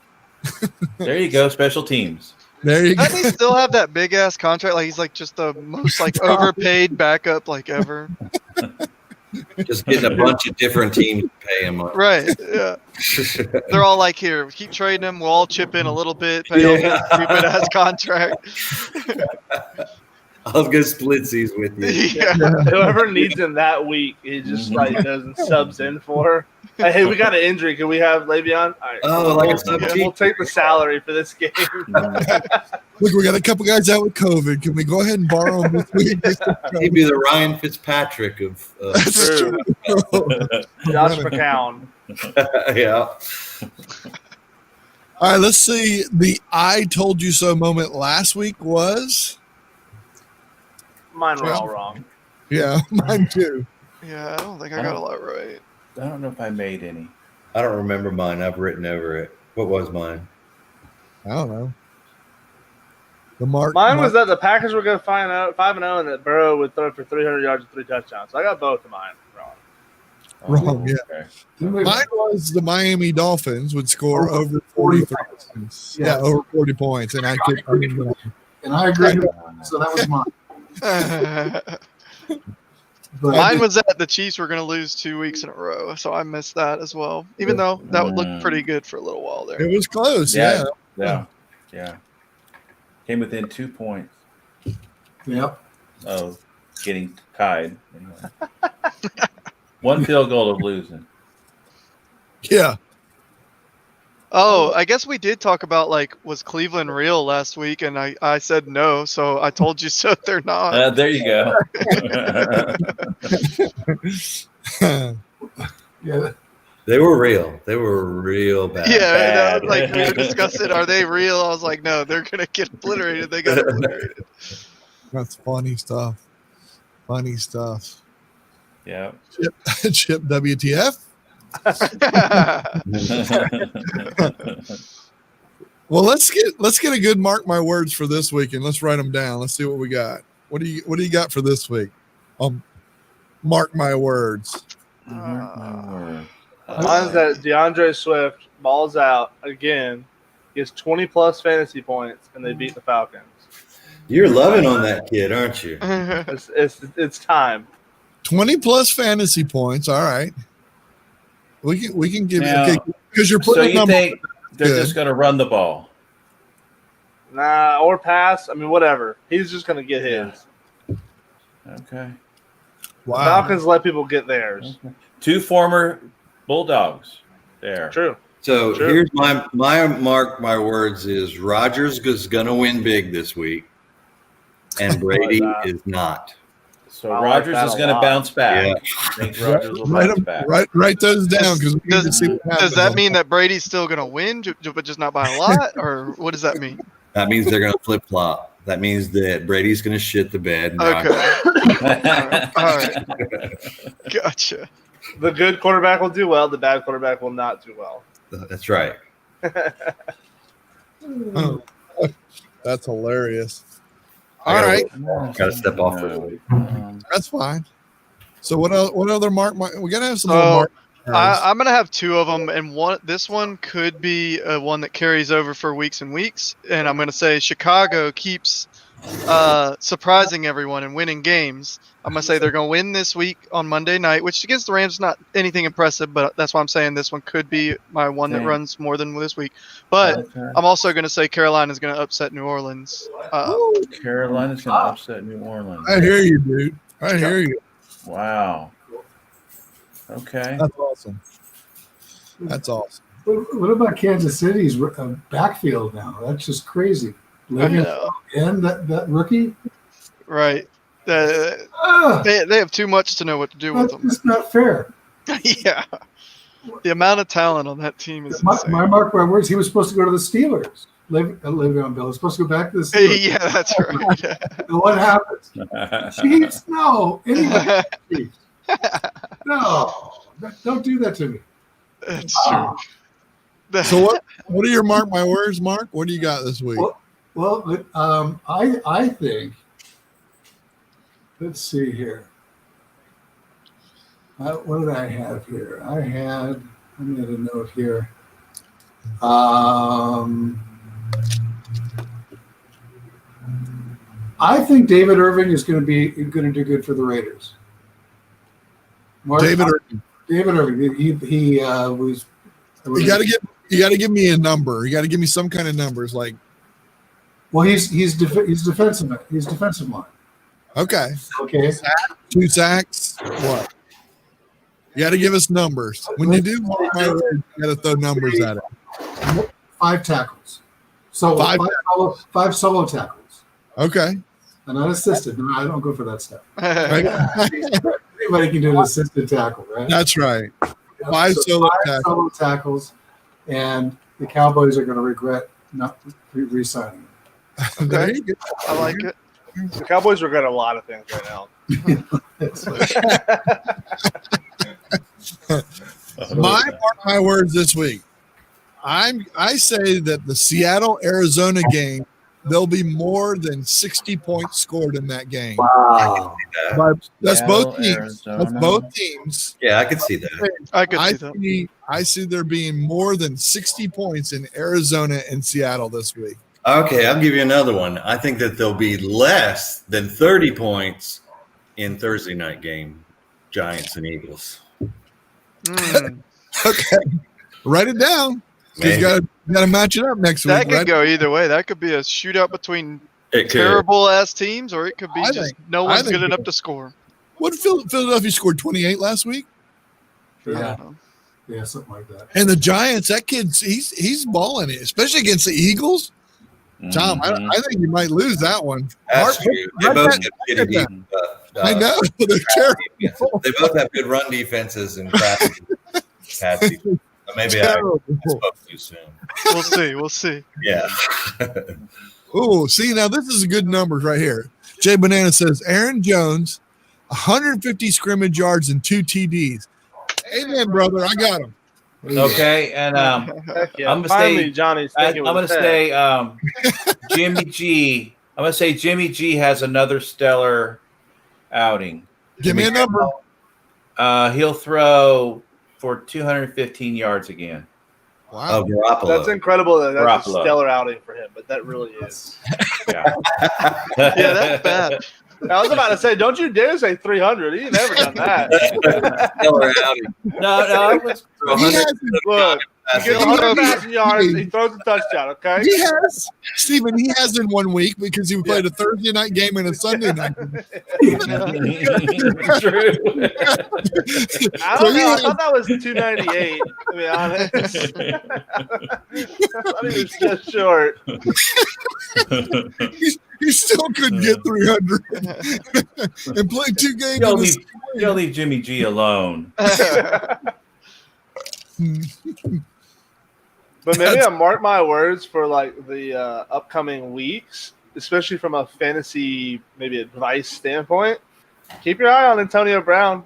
There you go, special teams. There you go. Doesn't he still have that big ass contract? Like he's like just the most like overpaid backup like ever. Just getting a bunch of different teams to pay him. Right. Yeah. They're all like, here, keep trading him. We'll all chip in a little bit, pay off his stupid ass contract. I'll go splitsies with you. Yeah. Whoever needs him that week, he just like goes and subs in for. Hey, we got an injury. Can we have Le'Veon? All right. Oh, like a sub We'll take the salary for this game. Look, we got a couple guys out with COVID. Can we go ahead and borrow them this week? He'd be the Ryan Fitzpatrick of. That's True. Josh McCown. Yeah. All right, let's see. The I told you so moment last week was, Mine were all wrong. yeah, mine too. Yeah, I don't think I got a lot right. I don't know if I made any. I don't remember mine. I've written over it. What was mine? I don't know. The mark. Mine was that the Packers were going to 5-0 and that Burrow would throw for 300 yards and 3 touchdowns. So I got both of mine wrong. Wrong, yeah. Okay. Didn't we- Mine was the Miami Dolphins would score over 43 points. Yeah, Yes. over 40 points. And I could, And I agree. So that was mine. But Mine was that the Chiefs were going to lose 2 weeks in a row, so I missed that as well. Even though that would look pretty good for a little while there. it was close. Yeah. Yeah. Yeah. Came within 2 points yep. of getting tied. Anyway. One field goal of losing. Yeah. Oh, I guess we did talk about like was Cleveland real last week, and I said no, so I told you so. They're not. There you go. Yeah. They were real. They were real bad. Yeah, bad. like we were discussing, are they real? I was like, no, they're gonna get obliterated. They got obliterated. That's funny stuff. Funny stuff. Yeah. Chip WTF. Well, let's get a good mark my words for this week and let's write them down. Let's see what we got. What do you got for this week? Mark my words. Mine's that DeAndre Swift balls out again, gets 20 plus fantasy points, and they beat the Falcons. You're loving on that kid, aren't you? It's time. 20 plus fantasy points. All right. We can give Now, it because you're So putting a you number. think they're Good. just going to run the ball? Nah, or pass. I mean, whatever. He's just gonna get his. Okay. Wow. Falcons let people get theirs. 2 former Bulldogs there. True. So Sure. here's my mark my words is Rodgers is going to win big this week, and Brady that. is not. So I like Rodgers that is a going to lot. bounce back. Yeah. I think Rodgers will Write, bounce 'em- back. write those down because we need to see what happens. Does that mean that Brady's still gonna win, but just not by a lot, or what does that mean? That means they're going to flip flop. That means that Brady's going to shit the bed. And Okay, Rodgers- all right, gotcha. The good quarterback will do well. The bad quarterback will not do well. That's right. Oh, that's hilarious. All right, Got to step off for the week. that's fine. So what other mark? We gotta have some So, more mark. I'm gonna have 2 of them, and this one could be one that carries over for weeks and weeks. And I'm gonna say Chicago keeps surprising everyone and winning games. I'm gonna say they're gonna win this week on Monday night, which against the Rams is not anything impressive, but that's why I'm saying this one could be my one that Okay. runs more than this week. But I'm also gonna say Carolina's gonna upset New Orleans. Carolina's going to upset New Orleans. I hear you, dude. I hear you. Wow. Okay. That's awesome. That's awesome. What about Kansas City's backfield now? That's just crazy. I Living know, and that rookie. right? Ah, They have too much to know what to do with that's them. just not fair. Yeah, the amount of talent on that team is My insane. mark my words. He was supposed to go to the Steelers. Le'Veon Bell was supposed to go back to the Steelers. Yeah, that's right. And what happens? Chiefs, no. Anybody, Chiefs. No, don't do that to me. That's true. So what are your mark my words, Mark? What do you got this week? Well, I think. Let's see here. What did I have here? I made a note here. I think David Irving is going to do good for the Raiders. David Irving. David Irving. He was. You got to give me a number. You got to give me some kind of numbers. Like, Well, he's defensive. He's defensive line. okay, Okay. 2 sacks. What? You got to give us numbers. When you do mark my words, you got to throw numbers at it. 5 tackles. So Five five solo tackles. Okay. And unassisted. No, I don't go for that stuff. Right? Anybody can do an assisted tackle, right? That's right. Yep. 5 solo tackles. solo tackles, and the Cowboys are going to regret not re-signing him. There you go. I like it. The Cowboys regret a lot of things right now. Mark my words this week. I say that the Seattle Arizona game there'll be more than 60 points scored in that game. Wow. That's both Seattle, teams. That's Arizona. both teams. Yeah, I could see that. I could see that. I see there being more than 60 points in Arizona and Seattle this week. Okay, I'll give you another one. I think that there'll be less than 30 points in Thursday night game, Giants and Eagles. Mm. Okay, write it down. You Maybe. got to match it up next That week. could Right? go either way. That could be a shootout between It could. terrible ass teams, or it could be I just think- no I one's think good it- enough to score. What Philadelphia scored 28 last week, I Yeah, don't know. yeah, something like that. and the Giants. That kid's he's balling it, especially against the Eagles. Tom, Mhm. I think you might lose that one. That's Mark, true. They mark both that- have mark good that. I defenses. know they're terrible. Defenses. They both have good run defenses and pass defense. Maybe I Terrible. spoke too soon. We'll see. We'll see. Yeah. Oh, see, now this is a good numbers right here. Jay Banana says Aaron Jones, 150 scrimmage yards and 2 TDs. Amen, brother. I got him. Okay, and Heck yeah. I'm gonna Finally, say- Johnny's I'm thinking going with to his head. say Jimmy G. I'm going to say Jimmy G has another stellar outing. Give me a number. He'll throw for 215 yards again. Wow. Oh, Garoppolo. That's incredible. That's a Garoppolo. stellar outing for him, but that really is. Yeah, Yeah, that's bad. I was about to say, don't you dare say 300. He's never done that. Stellar outing. No, it was He has, Look, he gets He 100 has- passing yards. He throws a touchdown. Okay. he has, Stephen, he has in 1 week because he played a Thursday night game and a Sunday night game. true. I So don't he know. I has- thought that was 298. To be honest, I thought he was just short. He still couldn't get 300 and played 2 games. You'll in a leave, you'll leave Jimmy G alone. But maybe I mark my words for like the upcoming weeks, especially from a fantasy maybe advice standpoint. Keep your eye on Antonio Brown.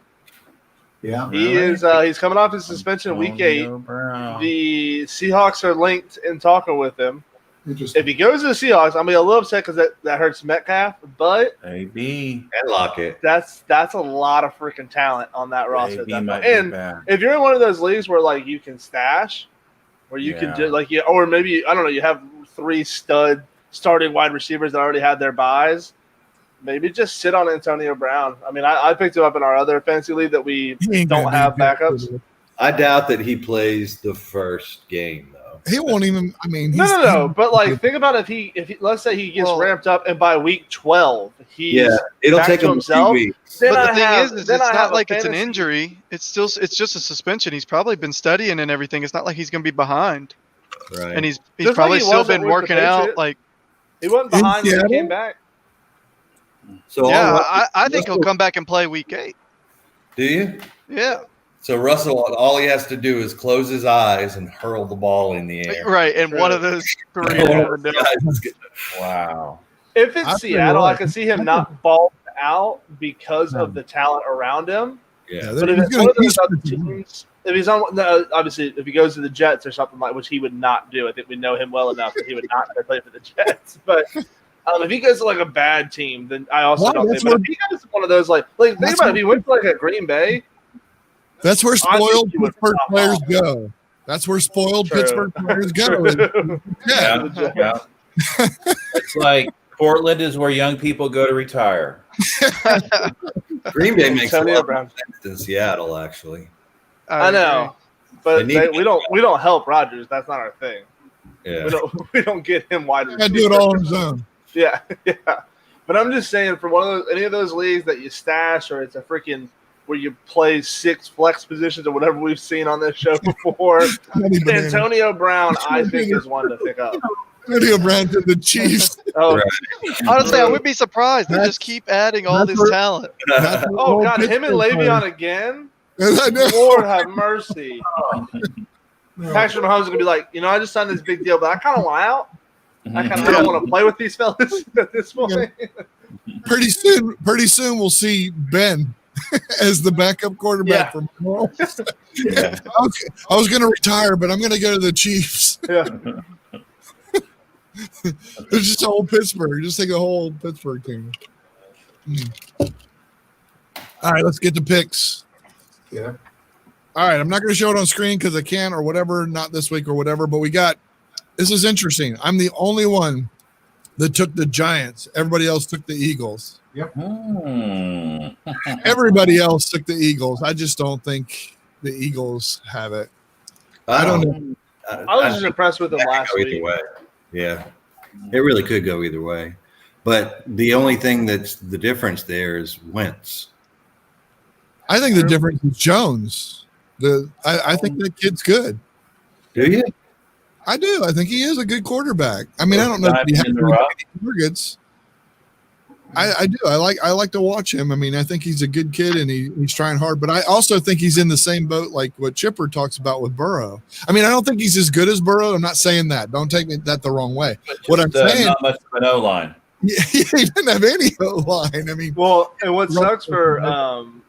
Yeah, He is he's coming off his suspension week 8. Antonio Brown. The Seahawks are linked in talking with him. interesting. If he goes to the Seahawks, I'm gonna be a little upset because that hurts Metcalf, but AB. And Lockett. that's a lot of freaking talent on that roster. at AB that might point. be And bad. if you're in one of those leagues where like you can stash, where you can Yeah. do like or maybe I don't know, you have 3 stud starting wide receivers that already had their buys. Maybe just sit on Antonio Brown. I mean, I picked him up in our other fantasy league that we He ain't don't gonna have be good. backups. I doubt that he plays the first game, though. He won't even. I mean, No. But like, think about if he let's say he gets Well- ramped up, and by week 12 he's Yeah, it'll back take to him himself. a few weeks. Then But I the thing have- is then it's I have not a like it's an fantasy- injury. It's just a suspension. He's probably been studying and everything. It's not like he's going to be behind. Right. And he's Just like probably he still wasn't been with the working out. Patriots. Like, He wasn't In behind when Seattle? he came back. so yeah, all- I think he'll Russell- come back and play week 8. Do you? Yeah, So Russell, all he has to do is close his eyes and hurl the ball in the air. right. And one of those 3 will do it. Wow. If I it's tell Seattle, you I what, can see him not ball out because of the talent around him. Yeah. But if it's one of those other teams, if he's on, no, obviously, if he goes to the Jets or something like, which he would not do, I think we know him well enough that he would not play for the Jets. But if he goes to like a bad team, then I also Well, don't that's think. But what- if he goes to one of those, like think That's about it, what- if he went to like a Green Bay, That's where I think spoiled he would Pittsburgh pop players off. go. That's where spoiled True. Pittsburgh players go. True. Yeah. Yeah. It's like Portland is where young people go to retire. Green Bay makes a Antonio lot Brown. of sense than Seattle, actually. I know, but They need- we don't help Rodgers. That's not our thing. Yeah. We don't get him wide. I do it all on his own. Yeah, yeah. But I'm just saying, for one of those, any of those leagues that you stash, or it's a freaking where you play 6 flex positions or whatever we've seen on this show before, Antonio Brown, I think, is one to pick up. Antonio Brown to the Chiefs. Oh, Honestly, I would be surprised. They just keep adding all that's this where- talent. That's where oh old God, him and Pittsburgh Le'Veon players- again. I know. Lord have mercy. No, Patrick Mahomes is gonna be like, I just signed this big deal, but I kind of want out. I kind of don't want to play with these fellas at this point. Pretty soon we'll see Ben as the backup quarterback Yeah. for Mahomes. Yeah. I was going to retire, but I'm going to go to the Chiefs. Yeah. It's just a whole Pittsburgh. Just take a whole Pittsburgh team. All right, let's get to picks. Yeah. All right, I'm not going to show it on screen because I can't or whatever, not this week or whatever, but this is interesting. I'm the only one that took the Giants. Everybody else took the Eagles. Everybody else took the Eagles. I just don't think the Eagles have it. I don't know. I was just impressed with them last Either week. way. Yeah, it really could go either way. But the only thing that's the difference there is Wentz. I think the difference is Jones. I think that kid's good. Do you? I do. I think he is a good quarterback. I mean, I don't know if he has In the any rough. targets. I do. I like to watch him. I mean, I think he's a good kid and he's trying hard. But I also think he's in the same boat like what Chipper talks about with Burrow. I mean, I don't think he's as good as Burrow. I'm not saying that. Don't take that the wrong way. What I'm saying, not much of an O line. he didn't have any line. I mean, Well, and what sucks for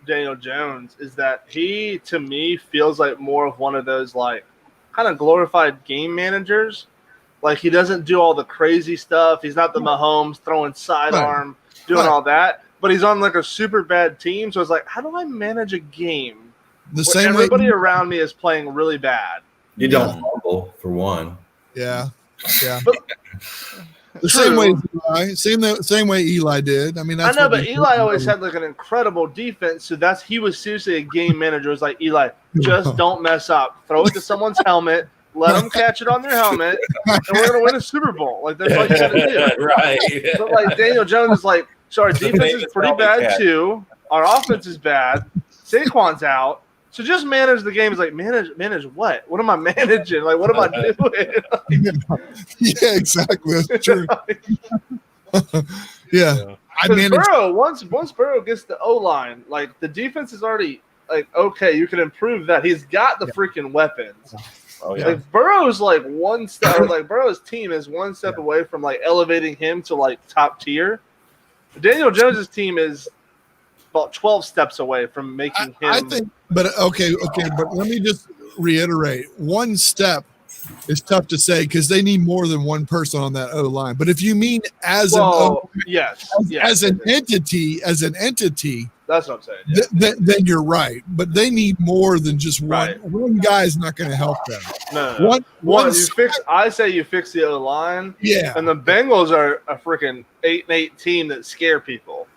Daniel Jones is that he, to me, feels like more of one of those like kind of glorified game managers. Like he doesn't do all the crazy stuff. He's not the Mahomes throwing sidearm, doing all that. But he's on like a super bad team. So it's like, how do I manage a game the where same way. everybody around me is playing really bad? You don't fumble for one. Yeah. But The same True. way as Eli, same way Eli did. I mean, I that's know, what but they- Eli always had like an incredible defense. So he was seriously a game manager. It was like, Eli, just don't mess up. Throw it to someone's helmet. Let them catch it on their helmet, and we're gonna win a Super Bowl. Like that's all you gotta do. Right. But like Daniel Jones is like, so our defense is pretty bad too. Our offense is bad. Saquon's out. So just manage the game. Is like manage what? What am I managing? Like what am I doing? Yeah, exactly. That's true. Yeah. I Because managed. Burrow, once Burrow gets the O line, like the defense is already like okay, you can improve that. He's got the freaking weapons. Oh yeah. Like Burrow's like one step, or like Burrow's team is one step away from like elevating him to like top tier. Daniel Jones's team is about 12 steps away from making him. I think, but okay, but let me just reiterate: one step is tough to say because they need more than one person on that O line. But if you mean as well, yes, as an entity, that's what I'm saying. Yeah. then you're right. But they need more than just one. Right. One guy is not going to help them. No. One I say you fix the O line, yeah, and the Bengals are a freaking 8-8 team that scare people.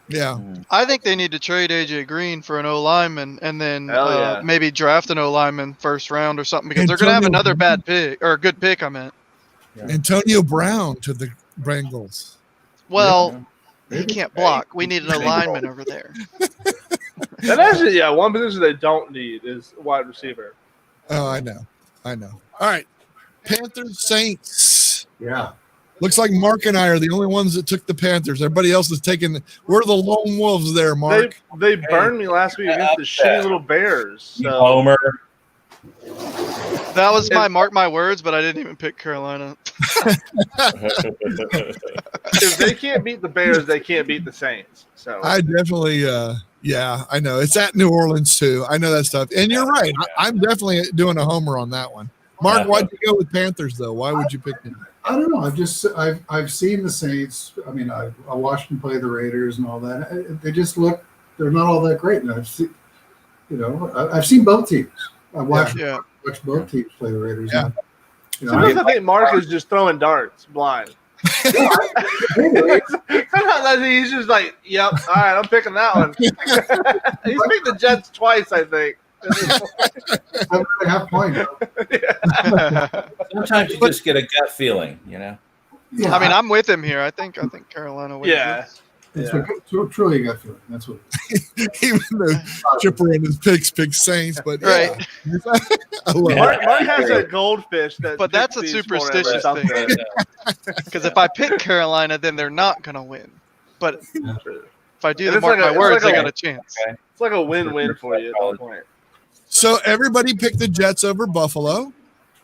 yeah. I think they need to trade AJ Green for an O lineman and then Hell yeah. maybe draft an O lineman first round or something because they're going to have Antonio another bad pick or a good pick. I meant. Antonio Brown to the Bengals. Well, he Maybe. can't block. We need an O lineman over there. And actually, yeah, one position they don't need is wide receiver. Oh, I know. All right, Panthers Saints. Yeah. Looks like Mark and I are the only ones that took the Panthers. Everybody else is taking. We're the lone wolves there, Mark. They burned me last week against the shitty little Bears. So Homer. That was my mark my words, but I didn't even pick Carolina. if they can't beat the Bears, they can't beat the Saints. So I definitely, yeah, I know. It's at New Orleans too. I know that stuff. And you're right. I'm definitely doing a homer on that one. Mark, why'd you go with Panthers though? Why would you pick them? I don't know. I've seen the Saints. I mean, I watched them play the Raiders and all that. They just look. They're not all that great. And I've seen both teams. I watched both teams play the Raiders. Yeah. And, you know, sometimes I think Mark is just throwing darts blind. Sometimes he's just like, "Yep, all right, I'm picking that one." He's picked the Jets twice, I think. I have point. Sometimes you just get a gut feeling, you know. Yeah, I mean, I'm with him here. I think Carolina wins. Yeah. it's truly a gut feeling. That's what. Even though Chipper and his picks pick Saints, but yeah. Right. I love it. Mark has a goldfish that. But that's a picks these superstitious forever. thing. Because if I pick Carolina, then they're not going to win. But if I do And the it's mark like my a- words, it's I like got a- a chance. It's like a win-win for you at that point. So everybody picked the Jets over Buffalo.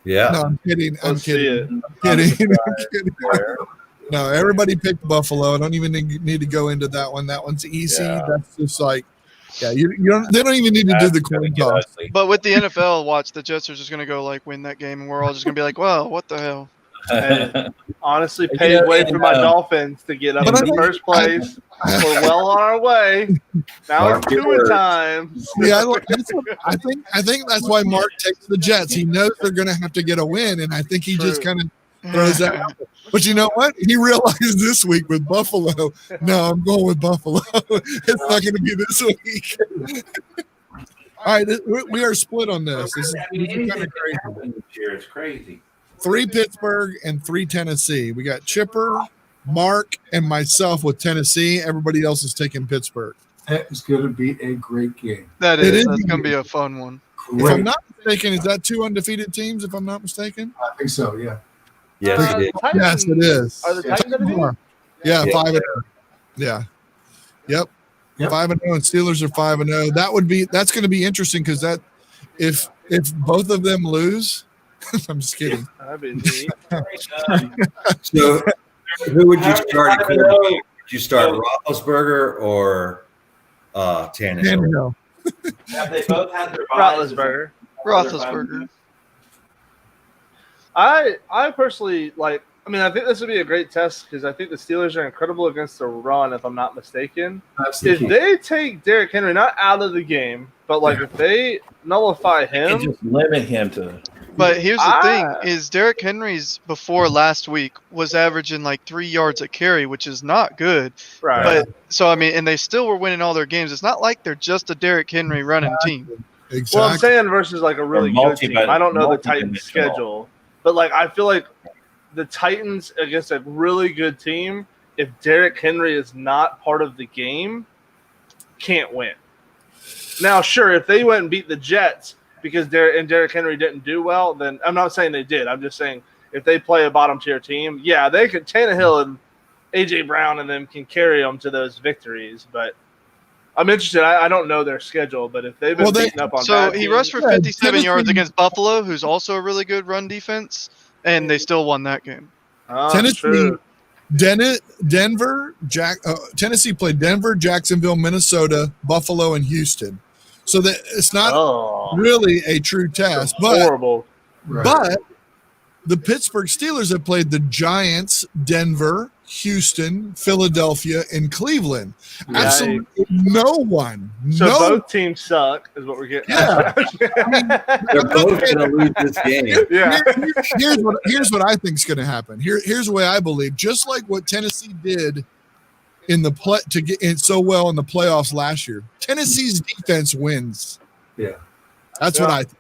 Yeah. No, I'm kidding. I'm Let's see kidding. it. I'm kidding. No, everybody picked Buffalo. I don't even need to go into that one. That one's easy. Yeah. That's just like, yeah, you don't. They don't even need to do the coin toss. But with the NFL, watch the Jets are just going to go like win that game, and we're all just going to be like, "Well, what the hell?" Hey, honestly, You paid know, way and, for my um, Dolphins to get up But I in think- first place. We're well on our way. Now Mark it's your two words. time. Yeah, I think that's why Mark takes the Jets. He knows they're going to have to get a win, and I think he just True. kind of throws that out there. But you know what? He realized this week with Buffalo. No, I'm going with Buffalo. It's not going to be this week. All right, we are split on this. This is kind of crazy. It's crazy. 3 Pittsburgh and 3 Tennessee. We got Chipper, Mark, and myself with Tennessee. Everybody else is taking Pittsburgh. That is going to be a great game. That It is. is. That's going to be a fun one. If I'm Great. not mistaken, is that 2 undefeated teams? If I'm not mistaken, I think so. Yeah. Yes, it is. Titans- yes, it is. Are the Titans undefeated? Yeah, Yeah. 5-0. Yeah. Yep. Yep. 5-0, and Steelers are 5-0. That's going to be interesting because that if both of them lose, I'm just kidding. That'd be neat. So, who would you start at quarterback? Would you start Roethlisberger or Tannehill? Tannehill. Have they both had their buys? Roethlisberger. Roethlisberger. I personally like. I mean, I think this would be a great test because I think the Steelers are incredible against the run, if I'm not mistaken. That's the If key. they take Derrick Henry not out of the game, but like if they nullify You him, just limit him to. But here's the Ah. thing: is Derrick Henry's before last week was averaging like 3 yards a carry, which is not good. right? But so I mean, and they still were winning all their games. It's not like they're just a Derrick Henry running team. Exactly. Well, I'm saying versus like a really good team. I don't know the Titans' schedule, but like I feel like the Titans against a really good team, if Derrick Henry is not part of the game, can't win. Now, sure, if they went and beat the Jets because Derrick Henry didn't do well, then I'm not saying they did. I'm just saying if they play a bottom tier team, yeah, they could. Tannehill and AJ Brown and them can carry them to those victories, but. I'm interested. I don't know their schedule, but if they've been beaten up on So bad he teams- rushed for Yeah, 57 yards Tennessee- against Buffalo, who's also a really good run defense, and they still won that game. Oh, Tennessee, true. Tennessee played Denver, Jacksonville, Minnesota, Buffalo, and Houston. So that it's not Oh, really a true test, but horrible. Right. But the Pittsburgh Steelers have played the Giants, Denver, Houston, Philadelphia, and Cleveland. Yeah. Absolutely no one. So no. both teams suck, is what we're getting. Yeah. They're both going to lose this game. yeah. Here's what I think is going to happen. Here's the way I believe. Just like what Tennessee did in the play to get in so well in the playoffs last year, Tennessee's defense wins. Yeah. That's what I think.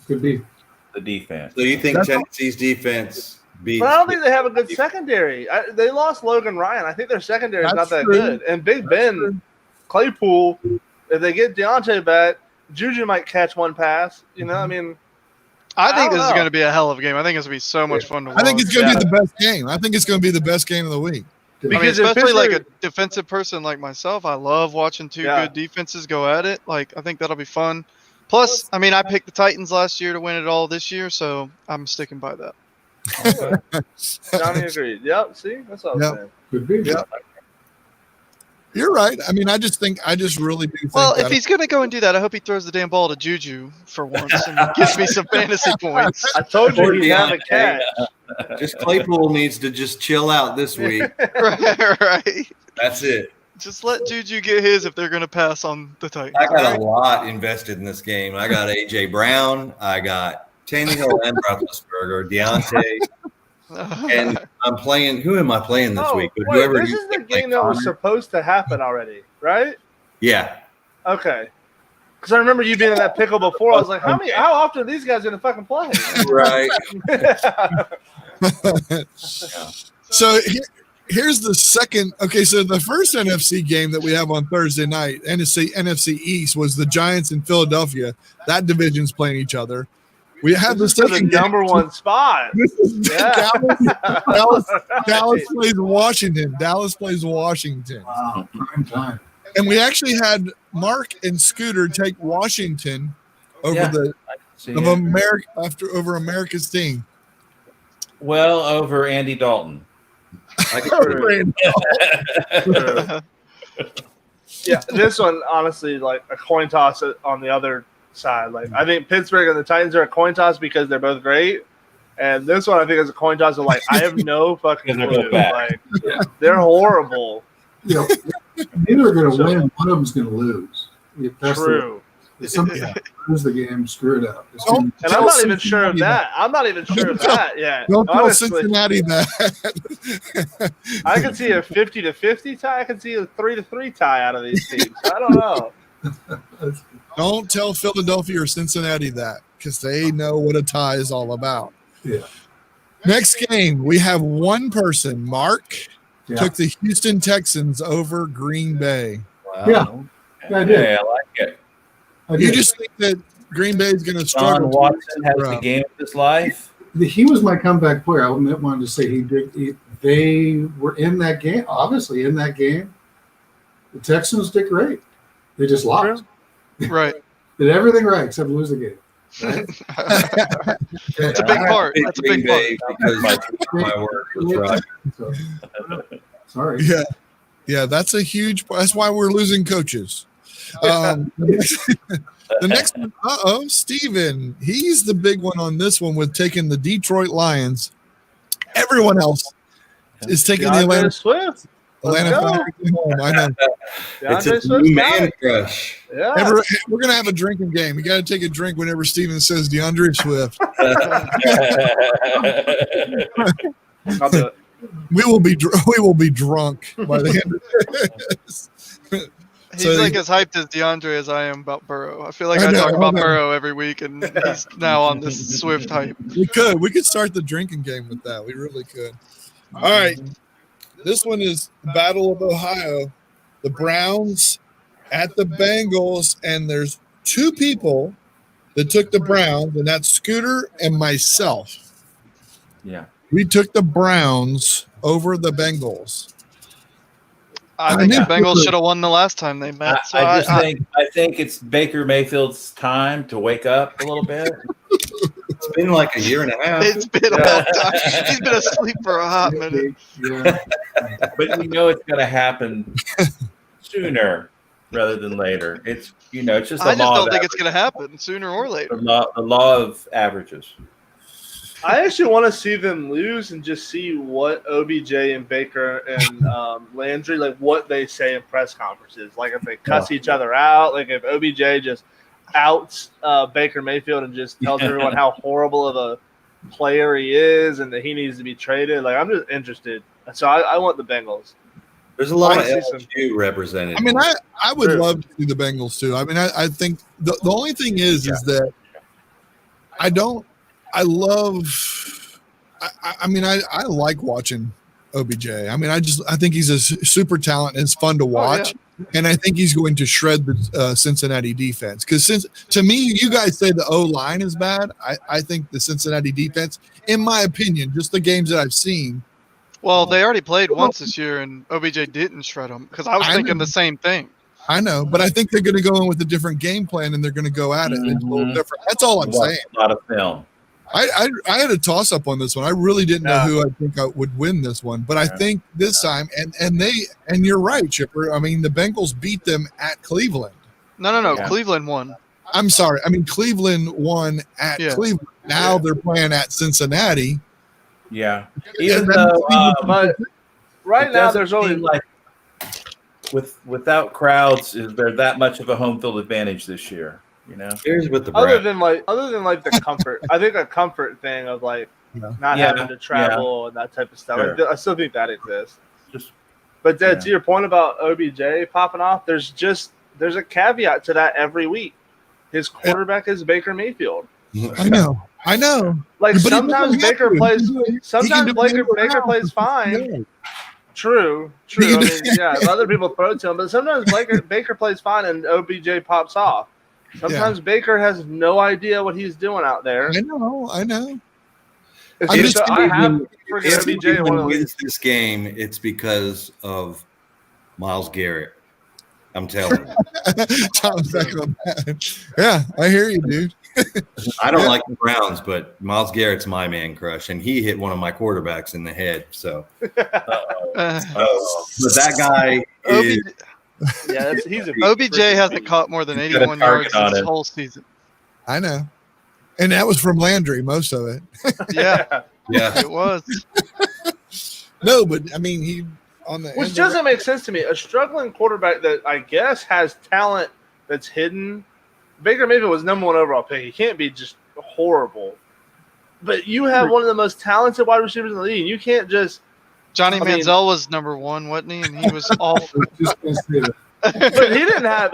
Could be. The defense. So you think That's- Tennessee's defense beats? But I don't think they have a good secondary. They lost Logan Ryan. I think their secondary is not That's that true. good. And Big Ben, Claypool, if they get Deontay back, Juju might catch one pass. You know, I mean, I think don't this is know. going to be a hell of a game. I think it's going to be so much fun to watch. I think it's going to be the best game. I think it's going to be the best game of the week. I mean, because if especially like a Pittsburgh- defensive person like myself, I love watching two Yeah. good defenses go at it. Like, I think that'll be fun. Plus, I mean, I picked the Titans last year to win it all this year, so I'm sticking by that. Johnny agreed. Yep. See, that's what I was Yep. saying. Could be. Yeah. You're right. I mean, I just really do think Well, if that. he's going to go and do that, I hope he throws the damn ball to Juju for once and gives me some fantasy points. I told you Or he'd have a Deontay. catch. Just Claypool needs to just chill out this week. right. That's it. Just let Juju get his if they're going to pass on the Titans. I got a lot invested in this game. I got AJ Brown. I got Tannehill and Roethlisberger, Deontay, and I'm playing. Who am I playing this week? wait, Whoever this you is the pick, like game that was Connor. supposed to happen already, right? Yeah. Okay. Because I remember you being in that pickle before. I was like, how often are these guys going to fucking play? Right. So here's the second. Okay, so the first NFC game that we have on Thursday night, NFC East, was the Giants in Philadelphia. That division's playing each other. We have the This is for the second game. number one spot. This is Yeah. Dallas plays Washington. Dallas plays Washington. Wow. Prime time. And we actually had Mark and Scooter take Washington over Yeah. the See of ya. America over America's team. Well, over Andy Dalton. I can Yeah, this one, honestly, like a coin toss on the other side. Like, I think Pittsburgh and the Titans are a coin toss because they're both great. And this one, I think, is a coin toss. Of like, I have no fucking They're both clue. bad. Like, they're horrible. You know, neither are going to win. One of them's going to lose. That's True. If somebody lose the game, screw it up. It's Don't And tell I'm not even sure of Cincinnati that. I'm not even sure of that yet. Don't tell Honestly, Cincinnati that. I can see a 50-50 tie. I can see a 3-3 tie out of these teams. I don't know. Don't tell Philadelphia or Cincinnati that because they know what a tie is all about. Yeah. Next game, we have one person. Mark Yeah. took the Houston Texans over Green Bay. Wow. Yeah, I did. Yeah, I like it. I You did. just think that Green Bay is going to John struggle? Watson has the game of his life. He was my comeback player. I wanted to say they were in that game, obviously in that game. The Texans did great. They just lost. Right. Did everything right except lose the game. Right? It's a big part. That's a big part. Because my word was right. So, sorry. Yeah, yeah, that's a huge. That's why we're losing coaches. The next one, Steven. He's the big one on this one with taking the Detroit Lions. Everyone else is taking the DeAndre Swift. Atlanta Let's go. Falcons home. I know. It's DeAndre a Swift's new got man it. crush. Yeah. We're gonna have a drinking game. You got to take a drink whenever Steven says DeAndre Swift. I'll do it. We will be drunk by the end of this. He's So- like as hyped as DeAndre as I am about Burrow. I feel like I I know, talk about I know. Burrow every week, and he's now on this Swift hype. We could start the drinking game with that. We really could. All right. This one is Battle of Ohio. The Browns at the Bengals, and there's two people that took the Browns, and that's Scooter and myself. Yeah. We took the Browns over the Bengals. I think the know. Bengals should have won the last time they met. So I think it's Baker Mayfield's time to wake up a little bit. It's been like a year and a half. it's been a long time. He's been asleep for a hot minute. Yeah. But we know it's going to happen sooner rather than later. It's it's just I the just law don't of think it's going to happen sooner or later. the law of averages. I actually want to see them lose and just see what OBJ and Baker and Landry, like what they say in press conferences. Like if they cuss each other out, like if OBJ just outs Baker Mayfield and just tells everyone how horrible of a player he is and that he needs to be traded. Like I'm just interested. So I want the Bengals. There's a lot of I see some- LSU represented. I mean, I would True. love to see the Bengals too. I mean, I think the only thing is that I like watching OBJ. I mean, I think he's a super talent and it's fun to watch. And I think he's going to shred the Cincinnati defense. Because to me, you guys say the O-line is bad. I think the Cincinnati defense, in my opinion, just the games that I've seen. Well, they already played once this year, and OBJ didn't shred them because I was I thinking know. the same thing. I know, but I think they're going to go in with a different game plan and they're going to go at it. It's a little different. That's all I'm saying. A lot of film. I had a toss up on this one. I really didn't know Yeah. who I think I would win this one, but I think this time, and you're right, Chipper. I mean, the Bengals beat them at Cleveland. No. Yeah. Cleveland won. I'm sorry. I mean, Cleveland won at Yeah. Cleveland. Now they're playing at Cincinnati. Yeah. Yeah, Even that- though But right it now doesn't there's only seem like without crowds, is there that much of a home field advantage this year? Here's with the other Browns. than the comfort. I think a comfort thing of like not Yeah. having to travel and that type of stuff. Sure. I still think that exists. Just But Yeah. to your point about OBJ popping off, there's a caveat to that every week. His quarterback is Baker Mayfield. I know. Like But he sometimes doesn't have Baker to. plays. He can Sometimes do Baker whatever Baker else. plays fine. Yeah. True. He I can mean, do- yeah, other people throw to him, but sometimes Baker plays fine and OBJ pops off. Sometimes Baker has no idea what he's doing out there. I know. It's I'm just just I have thinking- freaking If OBJ in one Cleveland of those. wins this game, it's because of Myles Garrett. I'm telling you. Tom's back on that. Yeah, I hear you, dude. I don't like the Browns, but Myles Garrett's my man crush, and he hit one of my quarterbacks in the head. So, but Uh, that guy is Yeah, he's a OBJ hasn't caught more than He's got a 81 yards target on this it. whole season. I know. And that was from Landry, most of it. Yeah, Yeah. it was. No, but I mean, he on the Which end doesn't make sense to me. A struggling quarterback that I guess has talent that's hidden. Baker Mayfield was number 1 overall pick. He can't be just horrible. But you have one of the most talented wide receivers in the league. You can't just. Johnny I mean- Manziel was number 1, wasn't he? And he was awful. Just gonna say that. But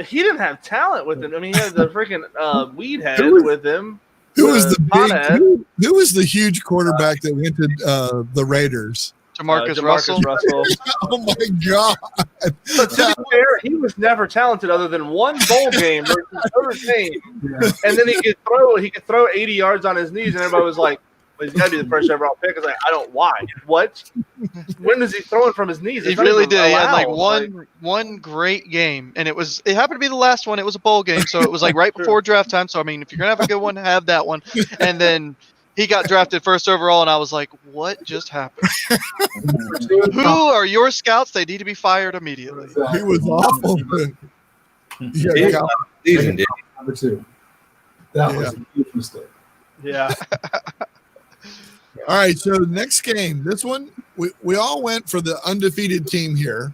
he didn't have talent with him. I mean, he had the freaking weed head Who was- with him. Who was the Pothead. who was the huge quarterback that went to the Raiders? Jamarcus Russell. Oh my God! But to be fair, he was never talented other than one bowl game versus Notre Dame, Yeah. and then he could throw 80 yards on his knees, and everybody was like, well, he's got to be the first overall pick. I was like, I don't. Why? What? When is he throwing from his knees? He It's not really even did. He had like allowed. one great game, and it happened to be the last one. It was a bowl game, so it was like right before draft time. So I mean, if you're gonna have a good one, have that one. And then he got drafted first overall, and I was like, what just happened? Who are your scouts? They need to be fired immediately. He was awful. Yeah, Yeah. Cal- Season, dude. Number 2. That was a huge mistake. Yeah. All right, so next game, this one we all went for the undefeated team here,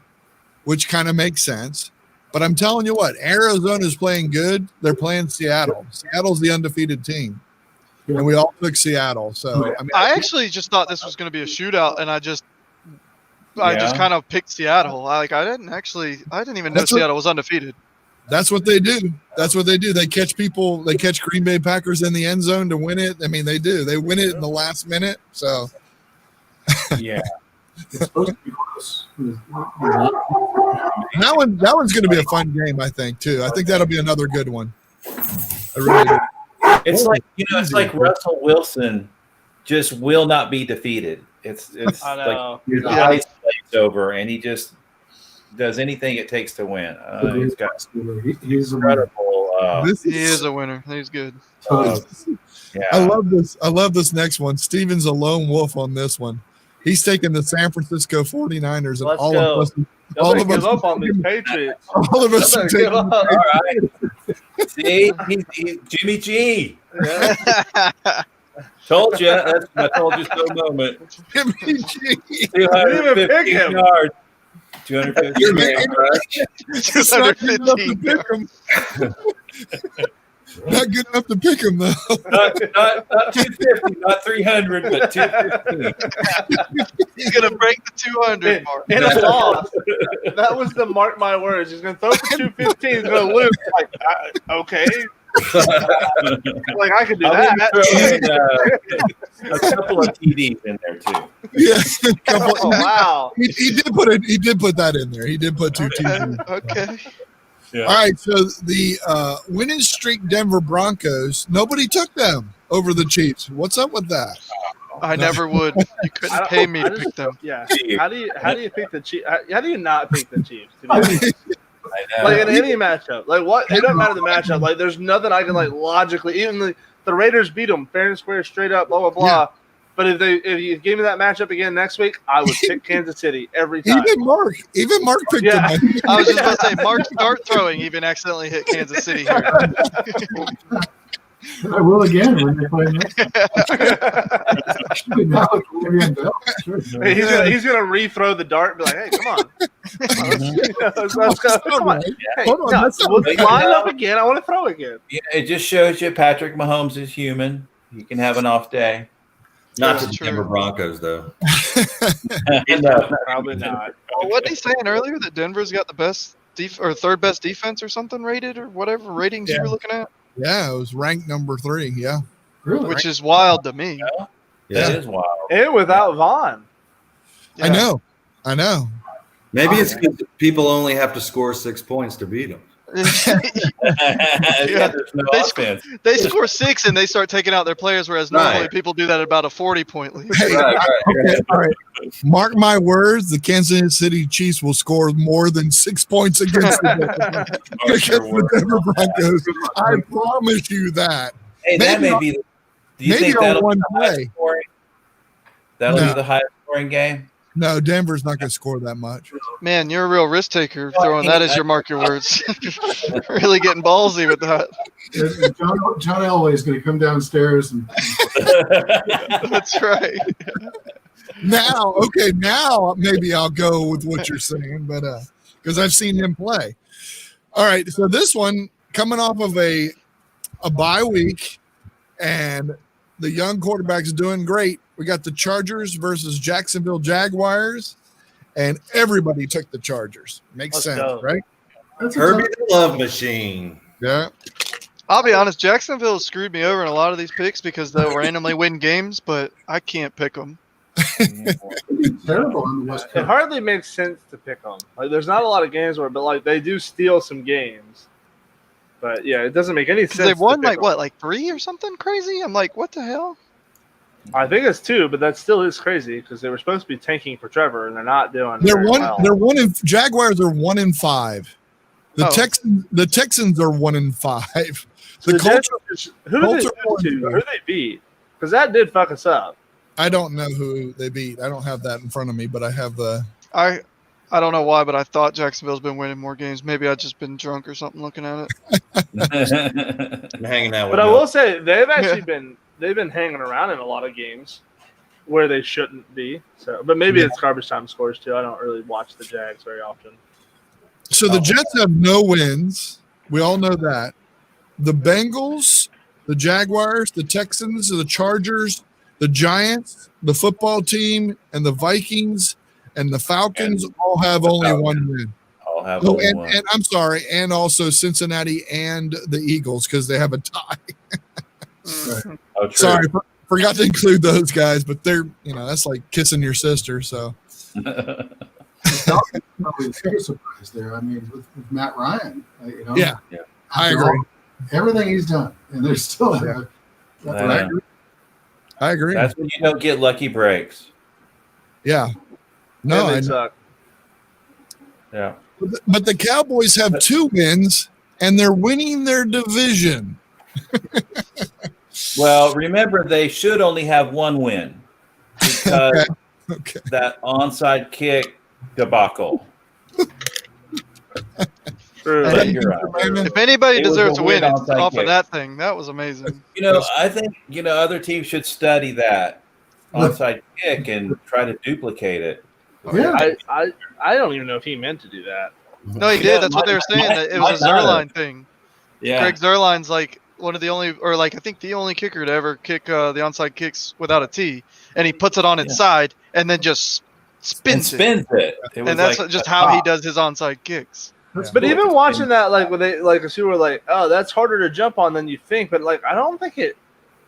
which kind of makes sense. But I'm telling you what, Arizona's playing good. They're playing Seattle. Seattle's the undefeated team, and we all took Seattle. So I mean, I actually just thought this was going to be a shootout, and I just Yeah. kind of picked Seattle. I didn't even know That's what- Seattle was undefeated. that's what they do. That's what they do. They catch people. They catch Green Bay Packers in the end zone to win it. I mean, they do. They win it in the last minute. So Yeah. It's supposed to be close. that one's going to be a fun game, I think, too. I think that'll be another good one. I really do. It's like it's like Russell Wilson just will not be defeated. It's I like know. his eyes glazed over, and he just does anything it takes to win. He's got He's a incredible. This He is a winner. He's good. Yeah. I love this. I love this next one. Steven's a lone wolf on this one. He's taking the San Francisco 49ers, and Let's all go. of us, Nobody of give us- up on these Patriots. all of us are Nobody give taking. up. All right. See, he's Jimmy G. Told you. That's my told you so moment. Jimmy G. 250 him. yards. 250 You're yards. making- Just not good enough to 215 pick him. Not good enough to pick him though. Not 250, not 300, but 215. He's gonna break the 200 mark. In a loss. That was the mark my words. He's going to throw for 215. He's going to lose. Like, okay. Like, I could do I'm that. gonna throw in, a couple of TDs in there too. Yeah, couple- Oh, wow. he did put it. He did put that in there. He did put two teams. in. Okay. Yeah. All right, so the winning streak Denver Broncos. Nobody took them over the Chiefs. What's up with that? I never would. You couldn't pay me to pick them. Yeah. How do you pick the Chiefs? How do you not pick the Chiefs? To be honest? I know. Like in any matchup, like what? It doesn't matter the matchup. Like there's nothing I can like logically. Even the Raiders beat them fair and square, straight up, blah blah blah. Yeah. But if you gave me that matchup again next week, I would pick Kansas City every time. Even Mark picked Yeah. them. I was just about to say, Mark's dart throwing even accidentally hit Kansas City here. I will again when they play next time. Actually, now it's Le'Veon Bell. Sure. Hey, he's gonna rethrow the dart. And be like, hey, come on, let's go. Come on. Hey, Hold on, no, that's not we'll right. line up again. I want to throw again. Yeah, it just shows you Patrick Mahomes is human. He can have an off day. Not That's to the true. Denver Broncos, though. Probably not. Well, wasn't he saying earlier that Denver's got the best or third best defense or something rated or whatever ratings you Yeah. were looking at? Yeah, it was ranked number 3. Yeah. Really? Which is wild to me. That is wild. And without Vaughn. I know. Maybe it's because people only have to score 6 points to beat them. Yeah, there's no They offense. They score 6 and they start taking out their players, whereas normally Right. people do that at about a 40-point lead. Hey, okay, all right. Mark my words, the Kansas City Chiefs will score more than 6 points against the, Oh, against sure the will. Denver Broncos. I promise you that. Hey, that maybe may be. Do you maybe think on that'll one be the highest play. scoring? That'll No. be the highest scoring game. No, Denver's not going to score that much. Man, you're a real risk taker throwing that as your mark your words. Really getting ballsy with that. John Elway is going to come downstairs and That's right. Now maybe I'll go with what you're saying, but because I've seen him play. All right, so this one coming off of a bye week, and the young quarterback's doing great. We got the Chargers versus Jacksonville Jaguars, and everybody took the Chargers. Makes Let's sense, go. right? that's a Herbie tough- the Love Machine. Yeah. I'll be honest, Jacksonville screwed me over in a lot of these picks because they'll randomly win games, but I can't pick them. it's terrible on the West It Coast. hardly makes sense to pick them. Like, there's not a lot of games where, but like they do steal some games. But yeah, it doesn't make any sense. Because they've to won pick like 'em. what, like 3 or something crazy? I'm like, what the hell? I think it's 2, but that still is crazy because they were supposed to be tanking for Trevor, and they're not doing. They're very one. well. They're one in Jaguars are 1-5. The Oh. Texans are 1-5. So The Colts. who Colts did are they lose to? 1-2. Who they beat? Because that did fuck us up. I don't know who they beat. I don't have that in front of me, but I have the. I don't know why, but I thought Jacksonville's been winning more games. Maybe I've just been drunk or something looking at it. I'm hanging out with But I Noah. will say they've actually been hanging around in a lot of games where they shouldn't be. So, but maybe it's garbage time scores too. I don't really watch the Jags very often. So the Jets have no wins. We all know that. The Bengals, the Jaguars, the Texans, the Chargers, the Giants, the football team, and the Vikings and the Falcons all have only one win. I'll have Oh, only one. and I'm sorry, and also Cincinnati and the Eagles because they have a tie. Oh, true. Sorry, forgot to include those guys, but they're that's like kissing your sister. So Probably very surprised there. I mean, with Matt Ryan, Yeah. I after agree. everything he's done, and they're still Yeah. I know. I agree. That's when you don't get lucky breaks. Yeah. No, And I they know. suck. Yeah. But the Cowboys have 2 wins, and they're winning their division. Well, remember they should only have one win because Okay. that onside kick debacle. True. But you're right. If anybody It was deserves a a win, weird it's onside off kick. of that thing. That was amazing. I think other teams should study that onside kick and try to duplicate it. Yeah. I don't even know if he meant to do that. No, he did. That's what they were saying. That it was a Zerline thing. Yeah. Greg Zerline's like one of the only, or like I think the only kicker to ever kick the onside kicks without a tee, and he puts it on its side and then just And spins it. spins it. It was And that's like just a how he top. does his onside kicks. That's But cool. even watching that, like when they like, you were like, oh, that's harder to jump on than you think. But like, I don't think it.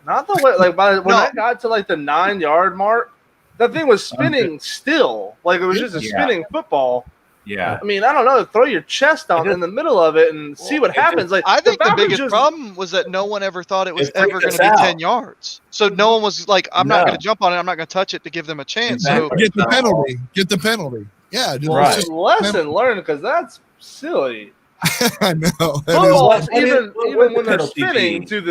Not the way. Like when No. I got to like the 9-yard mark, that thing was spinning still. Like it was just a Yeah. spinning football. Yeah. I mean, I don't know. Throw your chest out in the middle of it and see what it happens. Like I think the Falcons biggest just- problem was that no one ever thought it was It freaked ever going us to be out. 10 yards. So no one was like, I'm not No. going to jump on it. I'm not going to touch it to give them a chance. Exactly. Get the penalty. Get the penalty. Yeah. Just, Right. Just lesson learned because that's silly. I know. That is- Football, What- even what even would when the they're penalty spinning be? to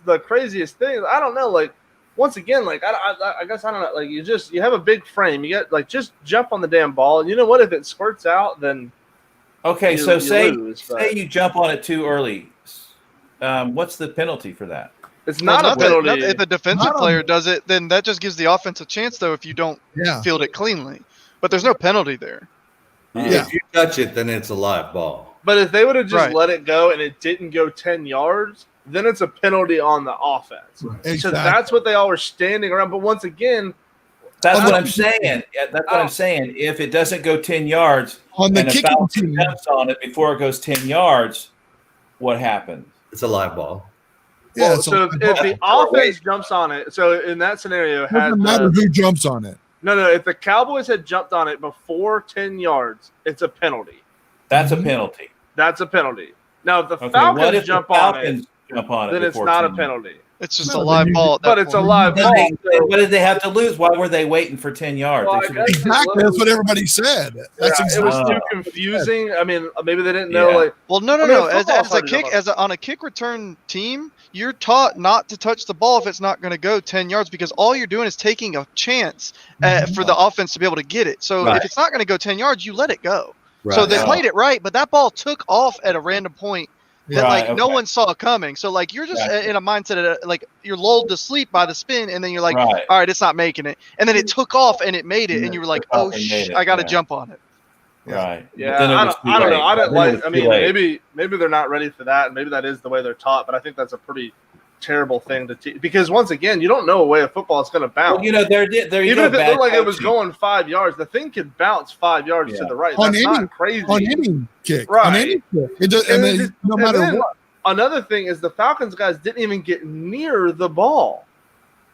the craziest things, I don't know. Like once again, like I guess I don't know. Like you have a big frame. You get like just jump on the damn ball. And you know what? If it squirts out, then Okay, you- so you say lose, but say you jump on it too early. What's the penalty for that? it's Well, not a penalty. if a defensive Not a- player does it, then that just gives the offense a chance, though, if you don't Yeah. field it cleanly. But there's no penalty there. Yeah. If you touch it, then it's a live ball. But if they would have just Right. let it go and it didn't go 10 yards, then it's a penalty on the offense. Right. So Exactly. that's what they all were standing around. But once again, That's Oh, what no. I'm saying. Yeah, that's what I'm saying. If it doesn't go 10 yards On the and a kicking Falcon team. jumps on it before it goes 10 yards, what happens? It's a live ball. Yeah. well, it's so a- if the offense jumps on it, so in that scenario, it had doesn't matter who jumps on it. no, if the Cowboys had jumped on it before 10 yards, it's a penalty. That's Mhm. a penalty. That's a penalty. Now, if the Okay, Falcons what if jump the on it, Falcons jump on it? then it's before not a 10 penalty. It's just No, a then live you- ball. At that But it's a point. live ball. What did they have to lose? Why were they waiting for 10 yards? Well, They I should've- guess Exactly. That's what everybody said. That's Yeah, it was exactly. too confusing. I mean, maybe they didn't know. Yeah. Like, Well, no. I mean, As football's a hard to kick, jump on. on a kick return team, you're taught not to touch the ball if it's not going to go 10 yards because all you're doing is taking a chance for the offense to be able to get it. So Right. if it's not going to go 10 yards, you let it go. Right. So they Yeah. played it right, but that ball took off at a random point that Right, like no okay. one saw coming. So like you're just Gotcha. in a mindset of like you're lulled to sleep by the spin, and then you're like, Right. all right, it's not making it, and then it took off and it made it, And and it you were like, took off oh and made it, I got to yeah. jump on it. Right. Yeah, But then it I was don't, too I don't know. late. I didn't Then it like. was I too mean, late. maybe they're not ready for that, and maybe that is the way they're taught. But I think that's a pretty terrible thing to teach because once again, you don't know a way a football is going to bounce. Well, you know, there you Even go, if it bad looked like it was coaching. going 5 yards, the thing could bounce 5 yards to Yeah. the right. On That's any- not crazy. On any kick. Right. On any kick. It does, And and then then, just- no and matter then what. Another thing is the Falcons guys didn't even get near the ball.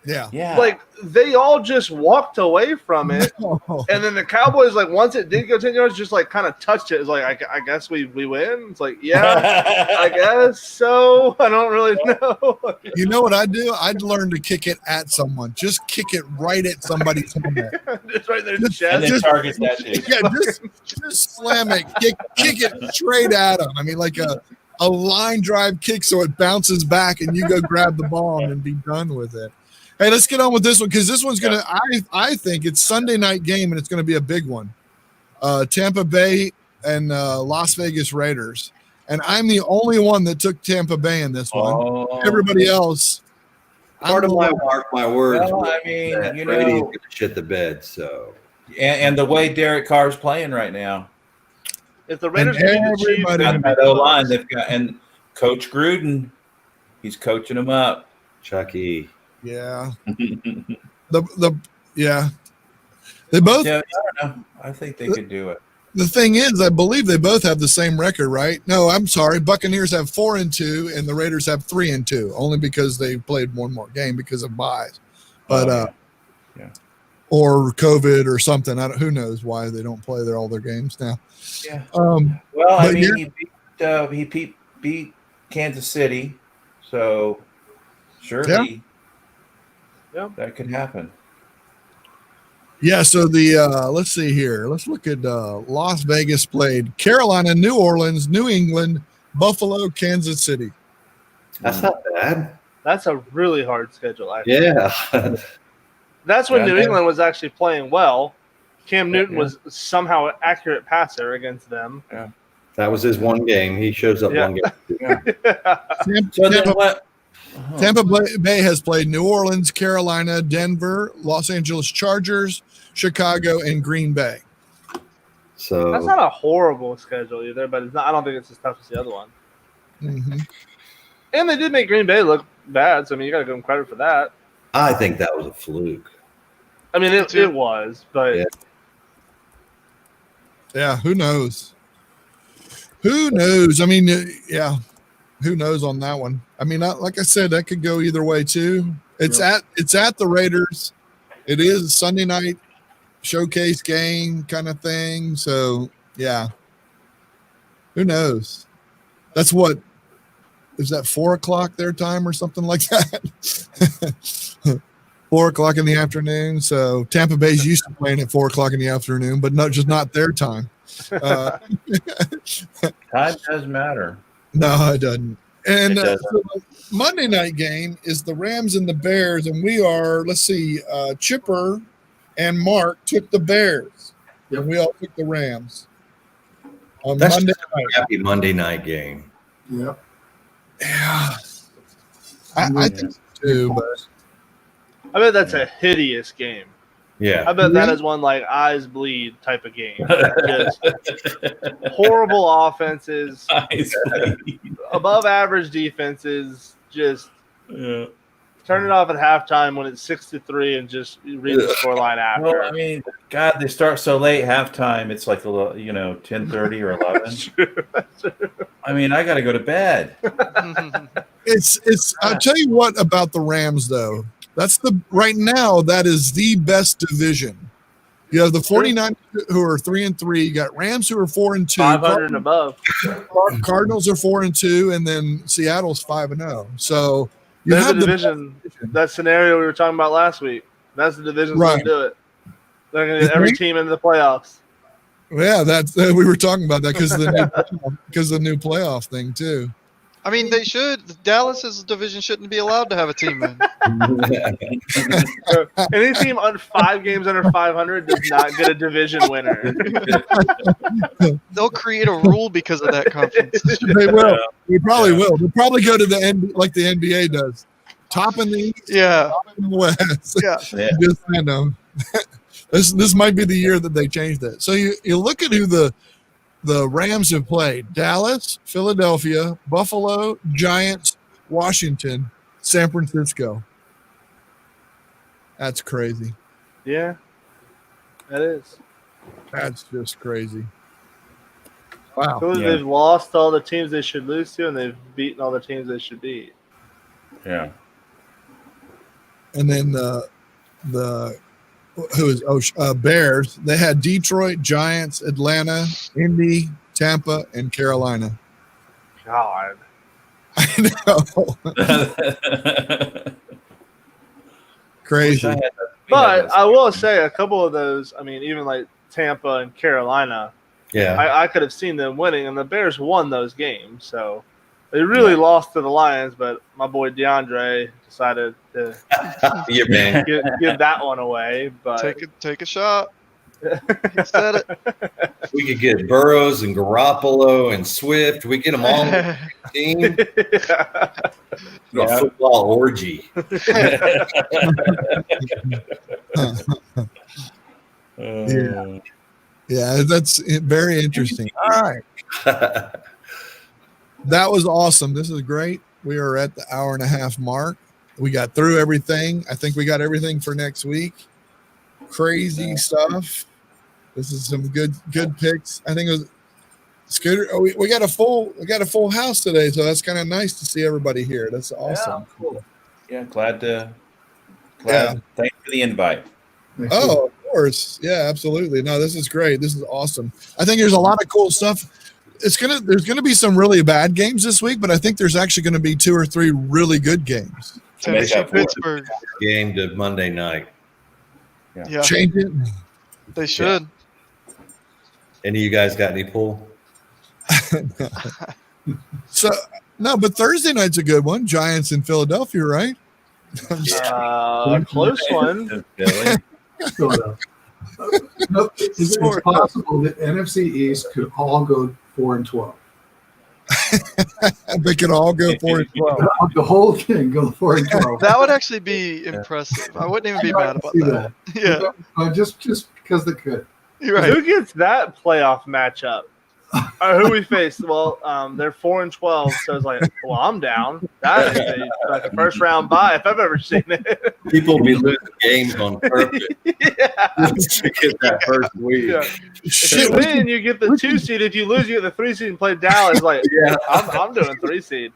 Yeah. Yeah. Like they all just walked away from it. Oh. And then the Cowboys, like once it did go 10 yards, just like kind of touched it. It's like, I guess we win. It's like, yeah, I guess so. I don't really know. You know what I'd do? I'd learn to kick it at someone. Just kick it right at somebody's helmet. It's right there in the Just- and chest. then just- target that dude. Yeah, just slam it. Kick it straight at them. I mean, like a line drive kick so it bounces back and you go grab the ball and be done with it. Hey, let's get on with this one because this one's going to, I think it's Sunday night game and it's going to be a big one. Tampa Bay and Las Vegas Raiders. And I'm the only one that took Tampa Bay in this one. Oh. Everybody else. Part of my mark my words. Well, was I mean, that you Brady's know, gonna shit the bed. So and the way Derek Carr's playing right now, If the Raiders And beat the Chiefs, everybody- they're that gonna beat O the line Bucs. they've got, and Coach Gruden, he's coaching them up. Chucky. Yeah. Yeah. They both, Yeah, I don't know. I think they could do it. the thing is, I believe they both have the same record, right? No, I'm sorry. Buccaneers have 4-2 and the Raiders have 3-2, only because they played one more game because of buys. But Yeah. or COVID or something. Who knows why they don't play all their games now. Yeah. Um, Well, I But mean, you're- he beat Kansas City, so surely that could happen. yeah, so the let's see here. Let's look at Las Vegas played Carolina, New Orleans, New England, Buffalo, Kansas City. That's not bad. That's a really hard schedule. Actually. Yeah. That's when Yeah, New yeah. England was actually playing well. Cam Newton Yeah. was somehow an accurate passer against them. That was his one game. He shows up Yeah. one game. So then Tampa, what? Tampa Bay has played New Orleans, Carolina, Denver, Los Angeles Chargers, Chicago, and Green Bay. So That's not a horrible schedule either, but it's not. I don't think it's as tough as the other one. hmm And they did make Green Bay look bad, so I mean, you got to give them credit for that. I think that was a fluke. I mean, it was, but Yeah. Yeah, who knows? Who knows? I mean, yeah, who knows on that one? I mean, like I said, that could go either way too. It's at the Raiders. It is Sunday night showcase game kind of thing. So yeah, who knows? That's what is that 4:00 their time or something like that. 4:00 in the afternoon. So Tampa Bay's used to playing at 4:00 in the afternoon, but not their time. Time does matter. No, it doesn't. And It doesn't. so the Monday night game is the Rams and the Bears, and we are, let's see, Chipper and Mark took the Bears, and we all took the Rams on That's Monday just night. a happy Monday night game. Yep. Yeah, I think so too, but I bet that's a hideous game. I Yeah. bet that is one like eyes bleed type of game. Just horrible offenses, above average defenses. Just Yeah. turn it off at halftime when it's 6-3 and just read the scoreline after. Well, I mean, God, they start so late. Halftime, it's like 10:30 or 11. I mean, I got to go to bed. it's. I'll tell you what about the Rams though. That's right now. That is the best division. You have the 49 who are 3-3. You got Rams who are 4-2. 500 and above. Cardinals are 4-2, and then Seattle's 5-0. So You There's a have the division. That scenario we were talking about last week. That's the division's Right. going to do it. They're going to get every team into the playoffs. Yeah, that's we were talking about that because of the new playoff thing too. I mean, they should. Dallas's division shouldn't be allowed to have a team in. Any team on 5 games under 500 does not get a division winner. They'll create a rule because of that conference. They will. They probably will. They'll probably go to the end like the NBA does. Top in the East, Yeah, top in the West. yeah. Yeah. Just I know. This might be the year that they changed that. So you look at who the Rams have played: Dallas, Philadelphia, Buffalo, Giants, Washington, San Francisco. That's crazy. Yeah, that is. That's just crazy. Wow. So Yeah. they've lost all the teams they should lose to, and they've beaten all the teams they should beat. Yeah. And then Bears. They had Detroit, Giants, Atlanta, Indy, Tampa, and Carolina. God. I know. Crazy. But I will say a couple of those, I mean, even like Tampa and Carolina, Yeah. I could have seen them winning, and the Bears won those games. So they really lost to the Lions, but my boy DeAndre decided to Yeah, man. give that one away. But Take a shot. He said it. We could get Burrows and Garoppolo and Swift. We get them all on the team. A football orgy. Yeah, that's very interesting. All right. That was awesome. This is great. We are at the hour and a half mark. We got through everything. I think we got everything for next week. Crazy stuff. This is some good picks. I think it was Scooter. Oh, we got a full house today, so that's kind of nice to see everybody here. That's awesome. Yeah, glad. Yeah. Thanks for the invite. Oh, of course. Yeah, absolutely. No, this is great. This is awesome. I think there's a lot of cool stuff. There's gonna be some really bad games this week, but I think there's actually gonna be 2 or 3 really good games. Tennessee, Pittsburgh. Game to Monday night. Yeah, Change it. they should. Any of you guys got any pull? So no, but Thursday night's a good one. Giants in Philadelphia, right? Close one. Billy. No, it's possible that NFC East could all go 4-12. They could all go 4-12. The whole thing go 4-12. That would actually be impressive. I wouldn't even be mad about See that. Yeah, Just because they could. you're right. Who gets that playoff matchup? Who we faced? Well, they're 4-12, so it's like, well, I'm down. That is like a first round bye if I've ever seen it. People will be losing games on purpose Yeah. to get that first week. Yeah. If Shit, you win, you get the 2 seed. If you lose, you get the 3 seed and play Dallas. Like, Yeah. I'm doing 3 seed.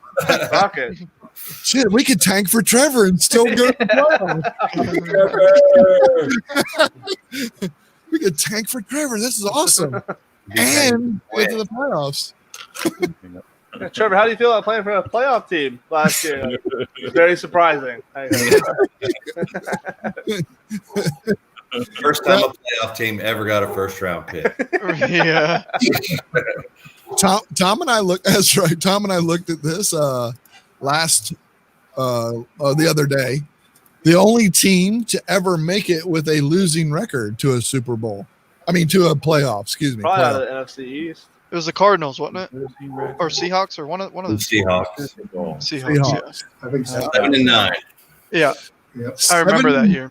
Fuck it. we could tank for Trevor and still go to the playoffs. We could tank for Trevor. This is awesome. And get to the playoffs. Trevor, how do you feel about playing for a playoff team last year? Very surprising. First time a playoff team ever got a first round pick. Yeah, Tom and I looked. That's right. Tom and I looked at this the other day. The only team to ever make it with a losing record to a Super Bowl. I mean, to a playoff. Excuse me. Probably out Playoff. of the NFC East. it was the Cardinals, wasn't it? Or Seahawks, or one of the Seahawks. Seahawks. I think so. 7-9. Yeah, Yep. I remember that year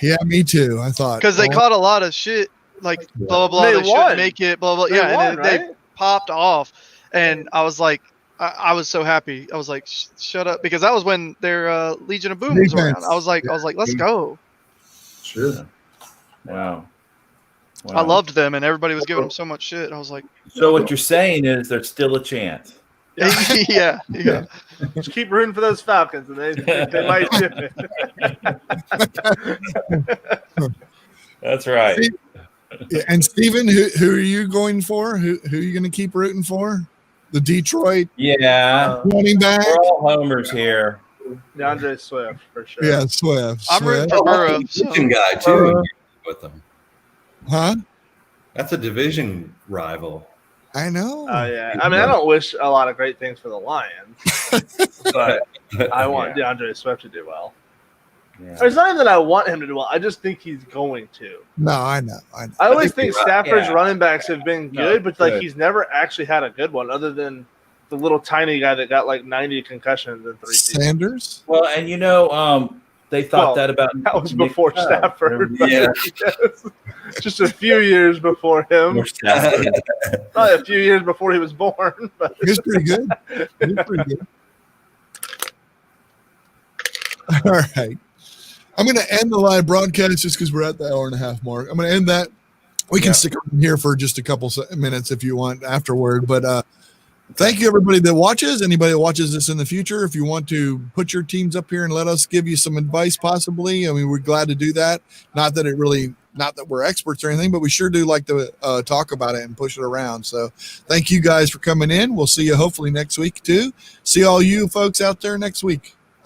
Yeah, me too. I thought because they caught a lot of shit, like blah blah blah. They They, won. shouldn't make it, blah blah. They Yeah, won, and they right? popped off, and I was like, I was so happy. I was like, shut up, because that was when their Legion of Boom was around. Defense. I was like, let's go. Sure. Wow. I loved them, and everybody was giving them so much shit. I was like, So what you're saying is there's still a chance. yeah. Just keep rooting for those Falcons, and they might do it. That's right. Yeah, and Steven, who are you going for? Who are you going to keep rooting for? The Detroit Yeah. running back. We're all homers here. DeAndre Swift for sure. Yeah, Swift. I'm rooting Swift. for Burrow. Division So. guy too with them. Huh? That's a division rival. I know. Oh yeah. I mean, I don't wish a lot of great things for the Lions, but I want DeAndre Swift to do well. Yeah. It's not even that I want him to do well. I just think he's going to. No, I know. I always think you're right. Stafford's Yeah. running backs have been No, good, but like good. he's never actually had a good one, other than the little tiny guy that got like 90 concussions in 3 seasons. Sanders. Well, and they thought Well, that about That was Nick before Chubb. Stafford. but Yeah. yes. Just a few years before him. Before Stafford. Probably a few years before he was born. But He's pretty good. He's pretty good. All right. I'm going to end the live broadcast just because we're at the hour and a half mark. I'm going to end that. We can stick around here for just a couple minutes if you want afterward. But thank you, everybody that watches. Anybody that watches this in the future, if you want to put your teams up here and let us give you some advice, possibly, I mean, we're glad to do that. Not that we're experts or anything, but we sure do like to talk about it and push it around. So thank you guys for coming in. We'll see you hopefully next week too. See all you folks out there next week.